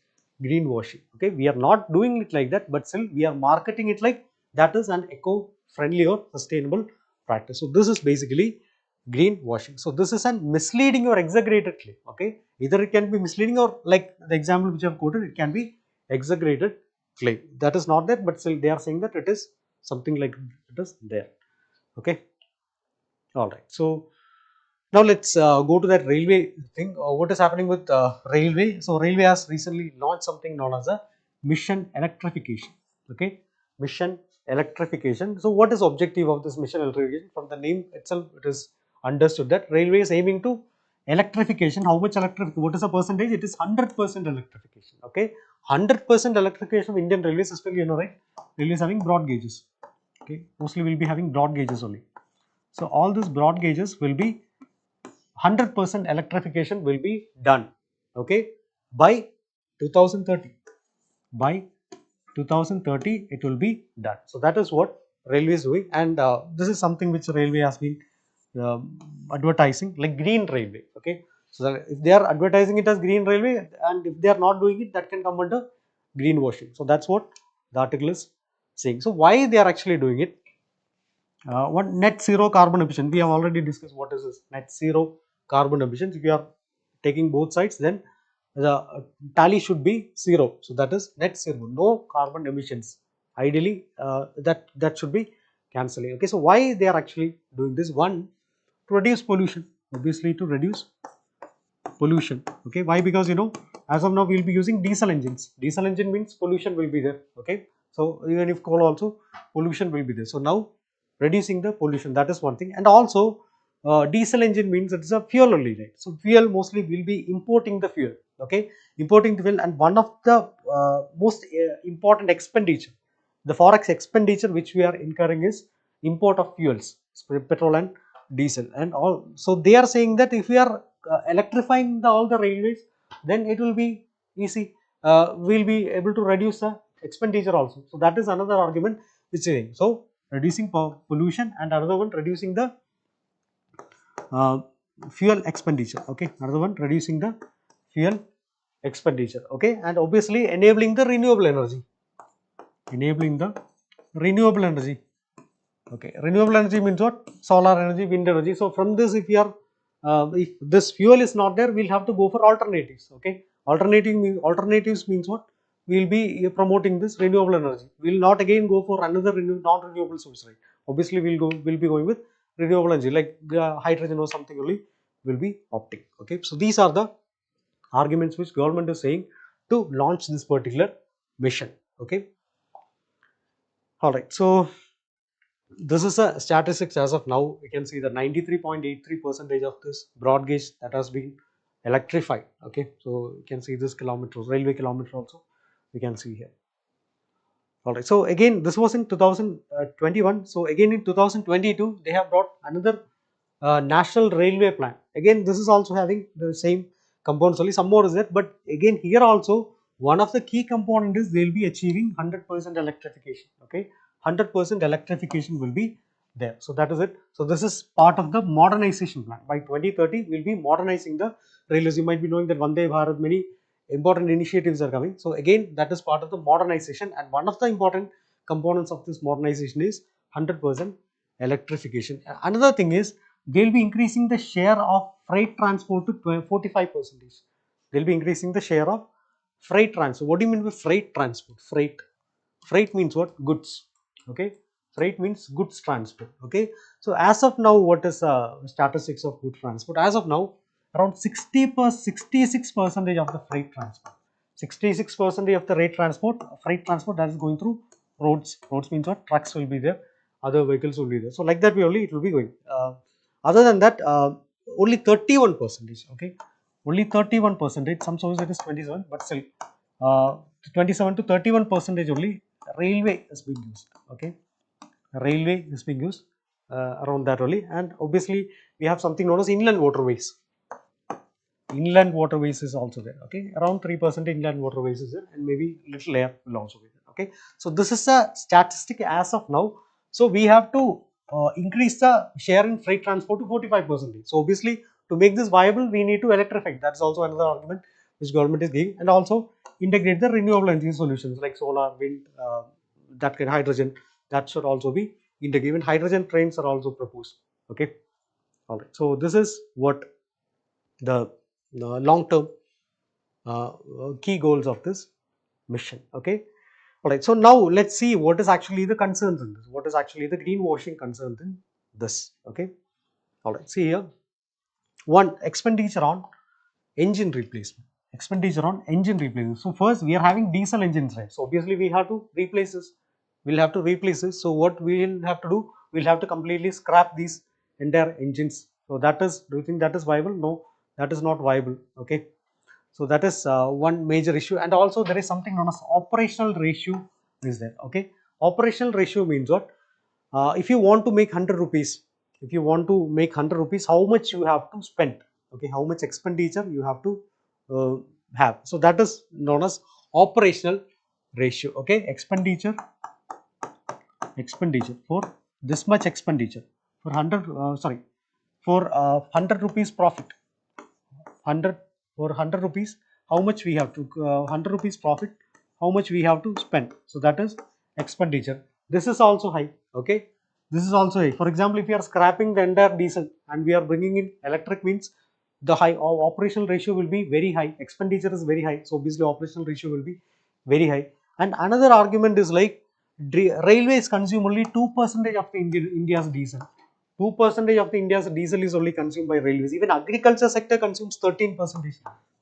[SPEAKER 1] greenwashing. Okay, we are not doing it like that, but still we are marketing it like that is an eco-friendly or sustainable practice. So this is basically greenwashing. So this is a misleading or exaggerated claim. Okay, either it can be misleading, or like the example which I have quoted, it can be exaggerated claim. That is not there, but still they are saying that it is something like it is there. Okay, all right. So now let's go to that railway thing. What is happening with railway? So railway has recently launched something known as a mission electrification. Okay, mission electrification. So what is objective of this mission electrification? From the name itself, it is understood that railway is aiming to electrification. How much electric? What is the percentage? It is 100% electrification. Okay, 100% electrification of Indian railways, especially right. Railways having broad gauges. Okay, mostly will be having broad gauges only. So all these broad gauges will be 100% electrification will be done. Okay, by 2030. By 2030, it will be done. So that is what railway is doing, and this is something which railway has been advertising like green railway. Okay, so that if they are advertising it as green railway, and if they are not doing it, that can come under greenwashing. So that's what the article is saying. So why they are actually doing it? What net zero carbon emission? We have already discussed what is this net zero carbon emissions. If you are taking both sides, then the tally should be zero. So that is net zero, no carbon emissions. Ideally, that should be cancelling. Okay, so why they are actually doing this? One, to reduce pollution. Obviously, to reduce pollution. Okay, why? Because as of now we will be using diesel engines. Diesel engine means pollution will be there. Okay, so even if coal, also pollution will be there. So now reducing the pollution, that is one thing. And also diesel engine means it's a fuel only, right? So fuel, mostly will be importing the fuel. Okay, importing the fuel, and one of the most important expenditure, the forex expenditure which we are incurring is import of fuels, petrol and diesel and all. So they are saying that if we are electrifying all the railways, then it will be easy. We'll be able to reduce the expenditure also. So that is another argument which is saying. So reducing pollution, and another one reducing the uh, fuel expenditure. Okay, another one reducing the fuel expenditure. Okay, and obviously enabling the renewable energy. Enabling the renewable energy. Okay, renewable energy means what? Solar energy, wind energy. So from this, if this fuel is not there, we'll have to go for alternatives. Okay, alternatives means what? We'll be promoting this renewable energy. We'll not again go for another non-renewable source, right? Obviously, we'll be going with renewable energy like hydrogen or something only. Will be opting. Okay, so these are the arguments which government is saying to launch this particular mission. Okay, all right. So this is a statistics as of now. We can see the 93.83% of this broad gauge that has been electrified. Okay, so you can see this kilometer, railway kilometer also. we can see here. Alright, so again this was in 2021. So again in 2022 they have brought another national railway plan. Again this is also having the same components, only some more is there, but again here also one of the key component is they will be achieving 100% electrification. Okay, 100% electrification will be there. So that is it. So this is part of the modernization plan. By 2030 we will be modernizing the railways. You might be knowing that Vande Bharat, many important initiatives are coming. So again that is part of the modernization, and one of the important components of this modernization is 100% electrification. Another thing is they will be increasing the share of freight transport to 45%. They will be increasing the share of freight transport. What do you mean by freight transport? Freight means what? Goods. Okay, freight means goods transport. Okay, so as of now, what is statistics of goods transport? As of now, around 66% of the freight transport, 66% of the freight transport that is going through roads. Roads means what? Trucks will be there, other vehicles will be there. So like that, only it will be going. Other than that, only 31%. Okay, only 31%. Some sources it is 27, but still, 27 to 31% only railway is being used. Okay, railway is being used around that only, and obviously we have something known as inland waterways. Inland waterways is also there. Okay, around 3% inland waterways is there, and maybe little air will also be there. Okay, so this is a statistic as of now. So we have to increase the share in freight transport to 45%. So obviously to make this viable, we need to electrify. That's also another argument which government is giving, and also integrate the renewable energy solutions like solar, wind, that kind of hydrogen. That should also be integrated. Even hydrogen trains are also proposed. Okay, all right. So this is what the long-term key goals of this mission. Okay, all right. So now let's see what is actually the concerns in this. What is actually the greenwashing concerns in this? Okay, all right. See here, one, expenditure on engine replacement. Expenditure on engine replacement. So first we are having diesel engines, right? So obviously we have to replace this. We'll have to replace this. So what we will have to do? We'll have to completely scrap these entire engines. So that is, do you think that is viable? No, that is not viable. Okay. So that is one major issue, and also there is something known as operational ratio is there. Okay, operational ratio means what? If you want to make 100 rupees, if you want to make 100 rupees, how much you have to spend? Okay, how much expenditure you have to uh, have? So that is known as operational ratio. Okay, expenditure for this much expenditure for 100 for 100 rupees profit, 100 for 100 rupees, how much we have to 100 rupees profit, how much we have to spend? So that is expenditure. This is also high. Okay, this is also high. For example, if you are scrapping the entire diesel and we are bringing in electric, means the high operational ratio will be very high, expenditure is very high, so obviously operational ratio will be very high. And another argument is like railways consume only 2% of the India's diesel. 2% of the India's diesel is only consumed by railways. Even agriculture sector consumes 13%.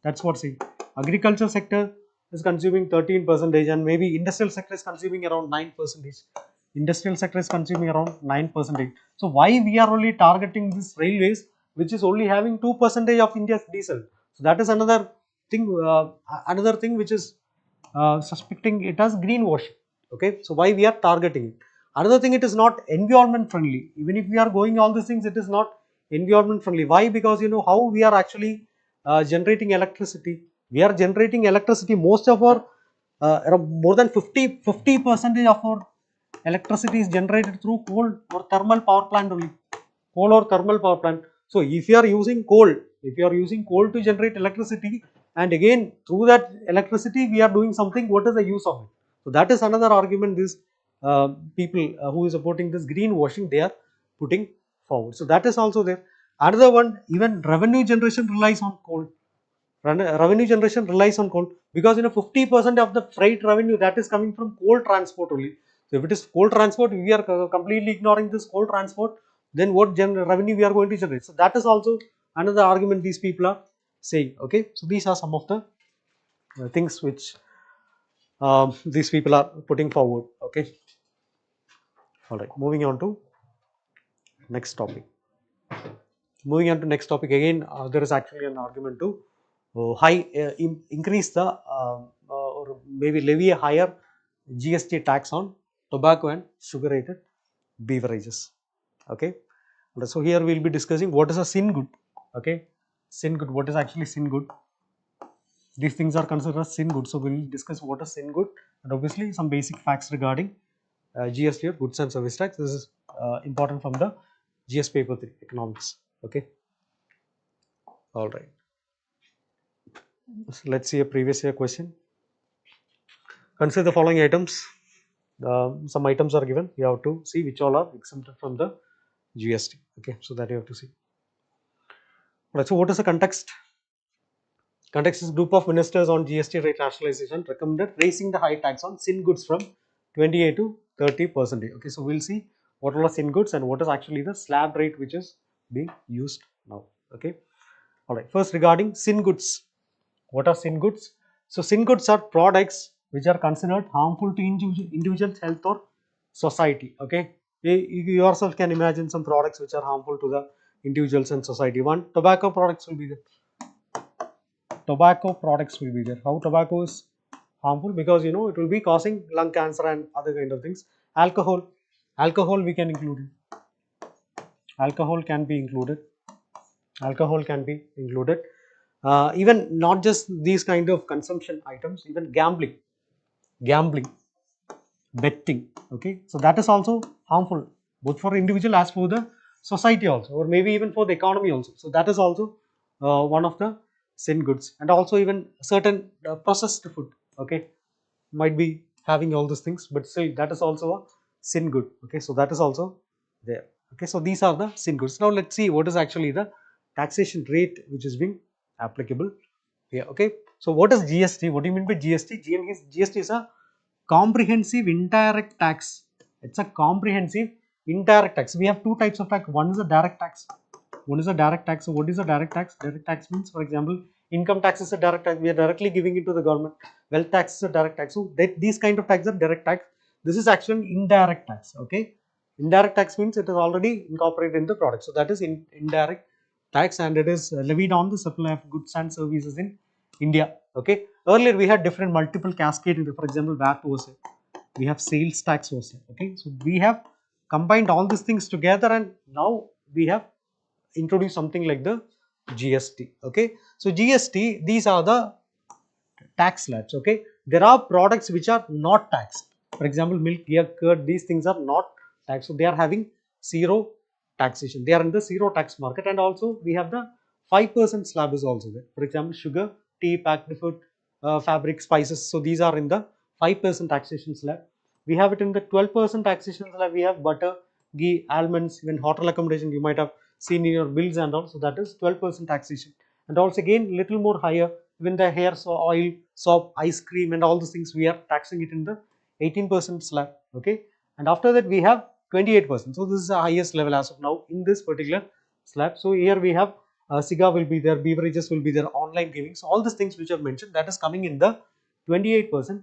[SPEAKER 1] That's what saying. Agriculture sector is consuming 13%, and maybe industrial sector is consuming around 9%. Industrial sector is consuming around 9%. So why we are only targeting this railways, which is only having 2% of India's diesel? So that is another thing. Another thing which is suspecting it as greenwashing. Okay, so why we are targeting it? Another thing, it is not environment friendly. Even if we are going all these things, it is not environment friendly. Why? Because you know how we are actually generating electricity. We are generating electricity. Most of our more than 50% of our electricity is generated through coal or thermal power plant only. Coal or thermal power plant. So if you are using coal, to generate electricity, and again through that electricity we are doing something, what is the use of it? So that is another argument this people who is supporting this greenwashing, they are putting forward. So that is also there. Another one, even revenue generation relies on coal. Revenue generation relies on coal, because you know 50% of the freight revenue that is coming from coal transport only. So if it is coal transport, we are completely ignoring this coal transport, then what revenue we are going to generate? So that is also another argument these people are saying. Okay, so these are some of the things which these people are putting forward. Okay, all right, moving on to next topic. Moving on to next topic, again there is actually an argument to increase the or maybe levy a higher GST tax on tobacco and sugar-rated beverages. Okay, so here we will be discussing what is a sin good. Okay, sin good, what is actually sin good? These things are considered as sin good. So we will discuss what is sin good, and obviously some basic facts regarding GST or goods and service tax. This is important from the GS paper 3 economics. Okay, all right. So let's see a previous year question. Consider the following items. Some items are given. You have to see which all are exempted from the GST. Okay, so that you have to see. Right, so what is the context? Context is group of ministers on GST rate rationalization recommended raising the high tax on sin goods from 28 to 30%. Okay, so we'll see what are sin goods and what is actually the slab rate which is being used now. Okay, all right. First, regarding sin goods, what are sin goods? So sin goods are products which are considered harmful to individual's health or society. Okay, you yourself can imagine some products which are harmful to the individuals and society. One, tobacco products will be there. Tobacco products will be there. How tobacco is harmful? Because it will be causing lung cancer and other kind of things. Alcohol we can include. Alcohol can be included. Even not just these kind of consumption items, even gambling, betting. Okay, so that is also harmful both for individual as for the society also, or maybe even for the economy also. So that is also one of the sin goods, and also even certain processed food. Okay, might be having all these things, but still that is also a sin good. Okay, so that is also there. Okay, so these are the sin goods. Now let's see what is actually the taxation rate which is being applicable here. Okay, so what is GST? What do you mean by GST? GST is a comprehensive indirect tax. It's a comprehensive indirect tax. We have two types of tax. One is a direct tax. So what is a direct tax? Direct tax means, for example, income tax is a direct tax. We are directly giving it to the government. Wealth tax is a direct tax. So these kind of tax are direct tax. This is actually indirect tax. Okay, indirect tax means it is already incorporated in the product. So that is indirect tax, and it is levied on the supply of goods and services in India. Okay, earlier we had different multiple cascade. For example, VAT was there. We have sales tax was there. Okay, so we have combined all these things together, and now we have introduced something like the GST. Okay, so GST, these are the tax slabs. Okay, there are products which are not taxed. For example, milk, egg, curd, these things are not taxed. So they are having zero taxation. They are in the zero tax market, and also we have the 5% slab is also there. For example, sugar, tea, packed food, fabric, spices. So these are in the 5% taxation slab. We have it in the 12% taxation slab. We have butter, ghee, almonds, even hotel accommodation. You might have seen in your bills and all. So that is 12% taxation. And also again little more higher, even the hair, so oil, soap, ice cream, and all those things we are taxing it in the 18% slab. Okay, and after that we have 28%. So this is the highest level as of now in this particular slab. So here we have cigar will be there, beverages will be there, online gaming. So all these things which I have mentioned, that is coming in the 28%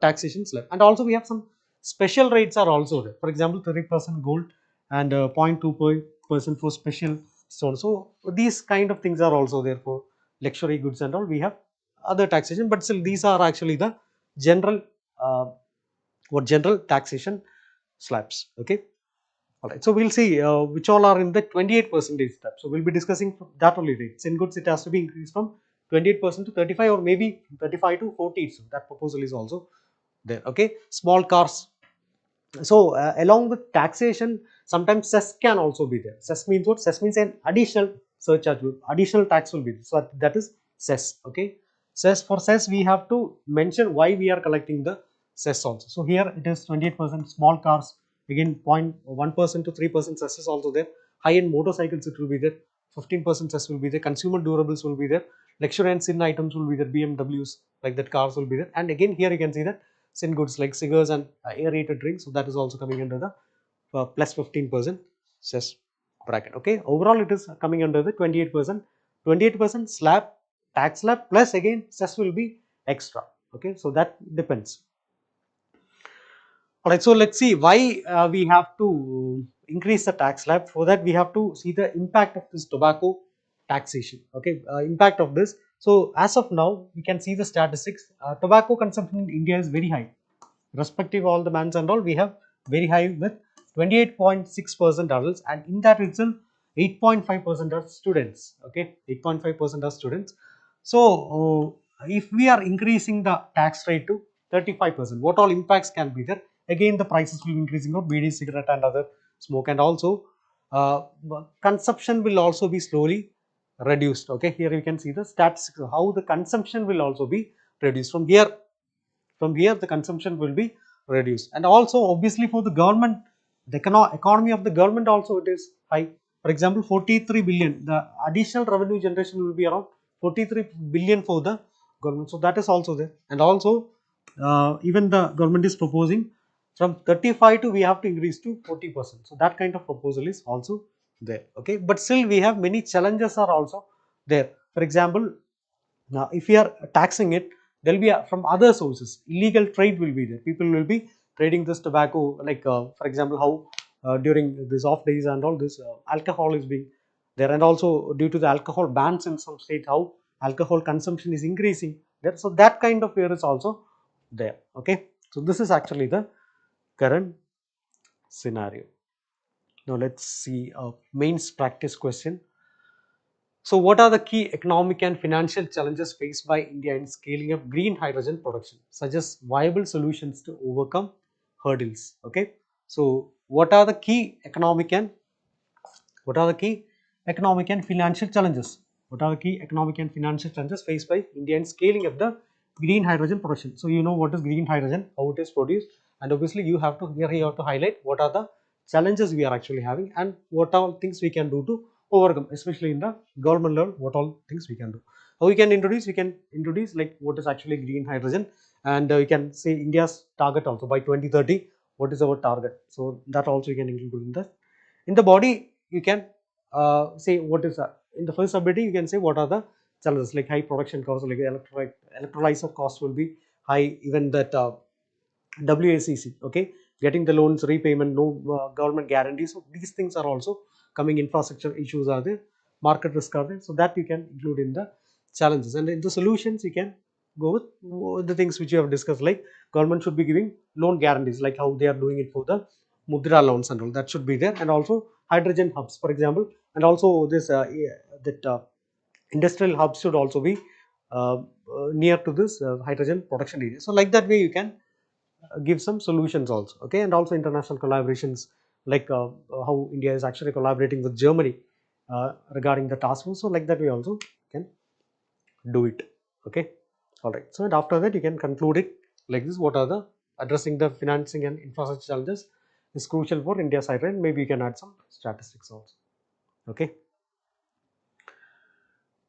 [SPEAKER 1] taxation slab. And also we have some special rates are also there. For example, 30% gold and 0.2% for special stone. So these kind of things are also there for luxury goods and all. We have other taxation, but still these are actually the general general taxation slabs. Okay, all right. So we'll see which all are in the 28% step. So we'll be discussing that only rates. In goods, it has to be increased from 28% to 35, or maybe 35 to 40. So that proposal is also there. Okay, small cars. So along with taxation, sometimes cess can also be there. Cess means what? Cess means an additional surcharge, additional tax will be there. So that is cess. Okay, cess, for cess we have to mention why we are collecting the cess also. So here it is 28%. Small cars, again 0.1% to 3% cess is also there. High-end motorcycles, it will be there. 15% cess will be there. Consumer durables will be there. Luxury and sin items will be there. BMWs, like that, cars will be there. And again here you can see that sin goods like cigars and aerated drinks. So that is also coming under the plus 15% cess bracket. Okay, overall it is coming under the 28%. 28% slab, tax slab, plus again cess will be extra. Okay, so that depends. Alright, so let's see why we have to increase the tax slab. For that we have to see the impact of this tobacco taxation. Okay, impact of this So as of now, we can see the statistics. Tobacco consumption in India is very high. Respective all the bans and all, we have very high with 28.6% adults, and in that itself 8.5% are students. Okay, 8.5% are students. So if we are increasing the tax rate to 35%, what all impacts can be there? Again, the prices will be increasing of BD, cigarette and other smoke, and also uh, consumption will also be slowly reduced. Okay, here you can see the statistics of how the consumption will also be reduced. From here the consumption will be reduced, and also obviously for the government, the economy of the government also it is high. For example, 43 billion, the additional revenue generation will be around 43 billion for the government, so that is also there. And also even the government is proposing from 35 to we have to increase to 40%, so that kind of proposal is also there. Okay, but still we have many challenges are also there. For example, now, if we are taxing it, there will be from other sources. Illegal trade will be there. People will be trading this tobacco, like for example, how during this off days and all this, alcohol is being there, and also due to the alcohol bans in some state, how alcohol consumption is increasing there. So that kind of fear is also there. Okay, so this is actually the current scenario. Now let's see a mains practice question. So, what are the key economic and financial challenges faced by India in scaling up green hydrogen production? Suggest viable solutions to overcome hurdles. Okay. So, what are the key economic and financial challenges? What are the key economic and financial challenges faced by India in scaling up the green hydrogen production? So, you know what is green hydrogen, how it is produced, and obviously you have to here you have to highlight what are the challenges we are actually having and what all things we can do to overcome, especially in the government level, what all things we can do. How we can introduce? We can introduce like what is actually green hydrogen, and we can say India's target also by 2030. What is our target? So that also you can include in the body. You can say what is in the first subheading. You can say what are the challenges, like high production costs, like electrolyzer cost will be high, even that WACC, okay, getting the loans repayment, no government guarantees. So these things are also coming. Infrastructure issues are there, market risk are there. So that you can include in the challenges, and in the solutions you can go with the things which you have discussed, like government should be giving loan guarantees, like how they are doing it for the mudra loans and all that should be there, and also hydrogen hubs, for example, and also this that industrial hubs should also be near to this hydrogen production area. So like that way you can give some solutions also. Okay, and also international collaborations, like how India is actually collaborating with Germany regarding the task force. So like that we also can do it. Okay, all right. So and after that you can conclude it like this. What are the addressing the financing and infrastructure challenges is crucial for India's hydrogen. Maybe you can add some statistics also. Okay.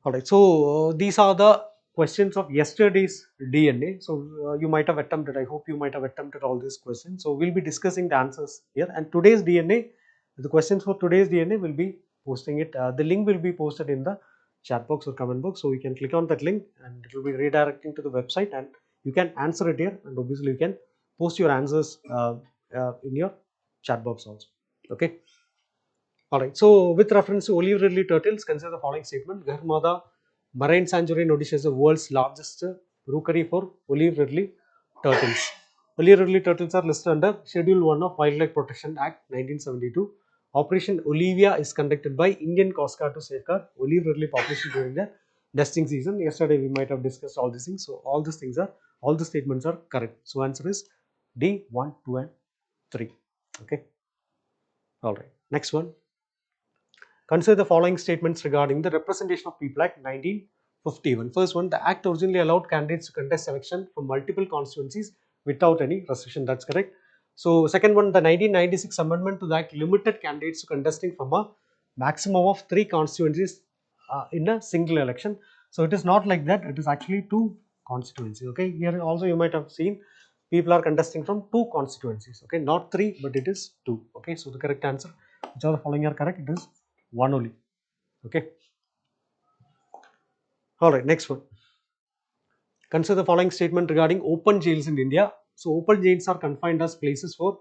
[SPEAKER 1] All right, so these are the questions of yesterday's DNA. So you might have attempted, I hope you might have attempted all these questions. So we'll be discussing the answers here, and today's DNA, the questions for today's DNA will be posting it. The link will be posted in the chat box or comment box. So you can click on that link and it will be redirecting to the website, and you can answer it here, and obviously you can post your answers in your chat box also. Okay. Alright, so with reference to olive ridley turtles, consider the following statement. Garmada Marine Sanctuary in Odisha is the world's largest rookery for olive ridley turtles. Olive ridley turtles are listed under Schedule 1 of Wildlife Protection Act 1972. Operation Olivia is conducted by Indian Coast Guard to safeguard olive ridley population during the nesting season. Yesterday we might have discussed all these things. So all these things are, all the statements are correct. So answer is D, 1, 2 and 3. Okay. Alright, next one. Consider the following statements regarding the Representation of People Act 1951. First one, the Act originally allowed candidates to contest election from multiple constituencies without any restriction. That's correct. So, second one, the 1996 amendment to the Act limited candidates to contesting from a maximum of 3 constituencies in a single election. So, it is not like that. It is actually 2 constituencies. Okay. Here also you might have seen people are contesting from 2 constituencies. Okay, not 3, but it is 2. Okay. So, the correct answer, which are the following are correct, it is 1 only. Okay. All right, next one. Consider the following statement regarding open jails in India. So open jails are defined as places for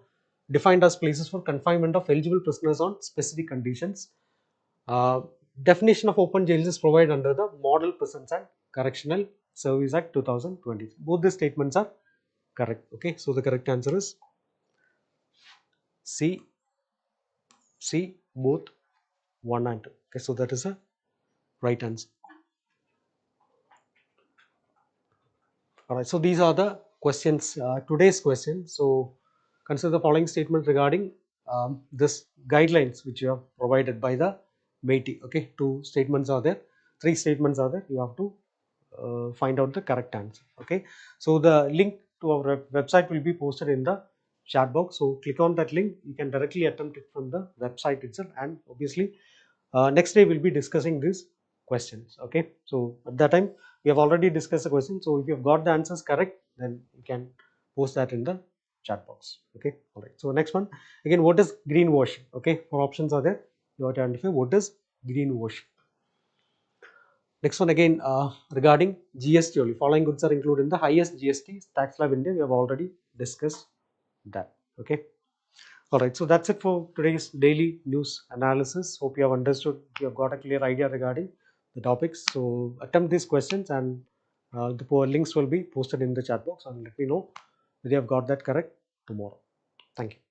[SPEAKER 1] confinement of eligible prisoners on specific conditions. Definition of open jails is provided under the Model Prisons and Correctional Service Act 2020. Both the statements are correct. Okay, so the correct answer is C, both 1 and 2. Okay, so that is a right answer. Alright, so these are the questions, today's question. So consider the following statement regarding this guidelines which you have provided by the MATI. Okay, two statements are there, three statements are there. You have to find out the correct answer. Okay, so the link to our website will be posted in the chat box. So click on that link. You can directly attempt it from the website itself, and obviously next day we'll be discussing these questions. Okay, so at that time we have already discussed the question. So if you have got the answers correct, then you can post that in the chat box. Okay, all right. So next one, again, what is greenwashing? Okay, four options are there. You have to identify what is greenwashing. Next one, again, regarding GST only. Following goods are included in the highest GST tax slab in India. We have already discussed that. Okay. All right. So that's it for today's daily news analysis. Hope you have understood. You have got a clear idea regarding the topics. So attempt these questions, and the links will be posted in the chat box, and let me know whether you have got that correct tomorrow. Thank you.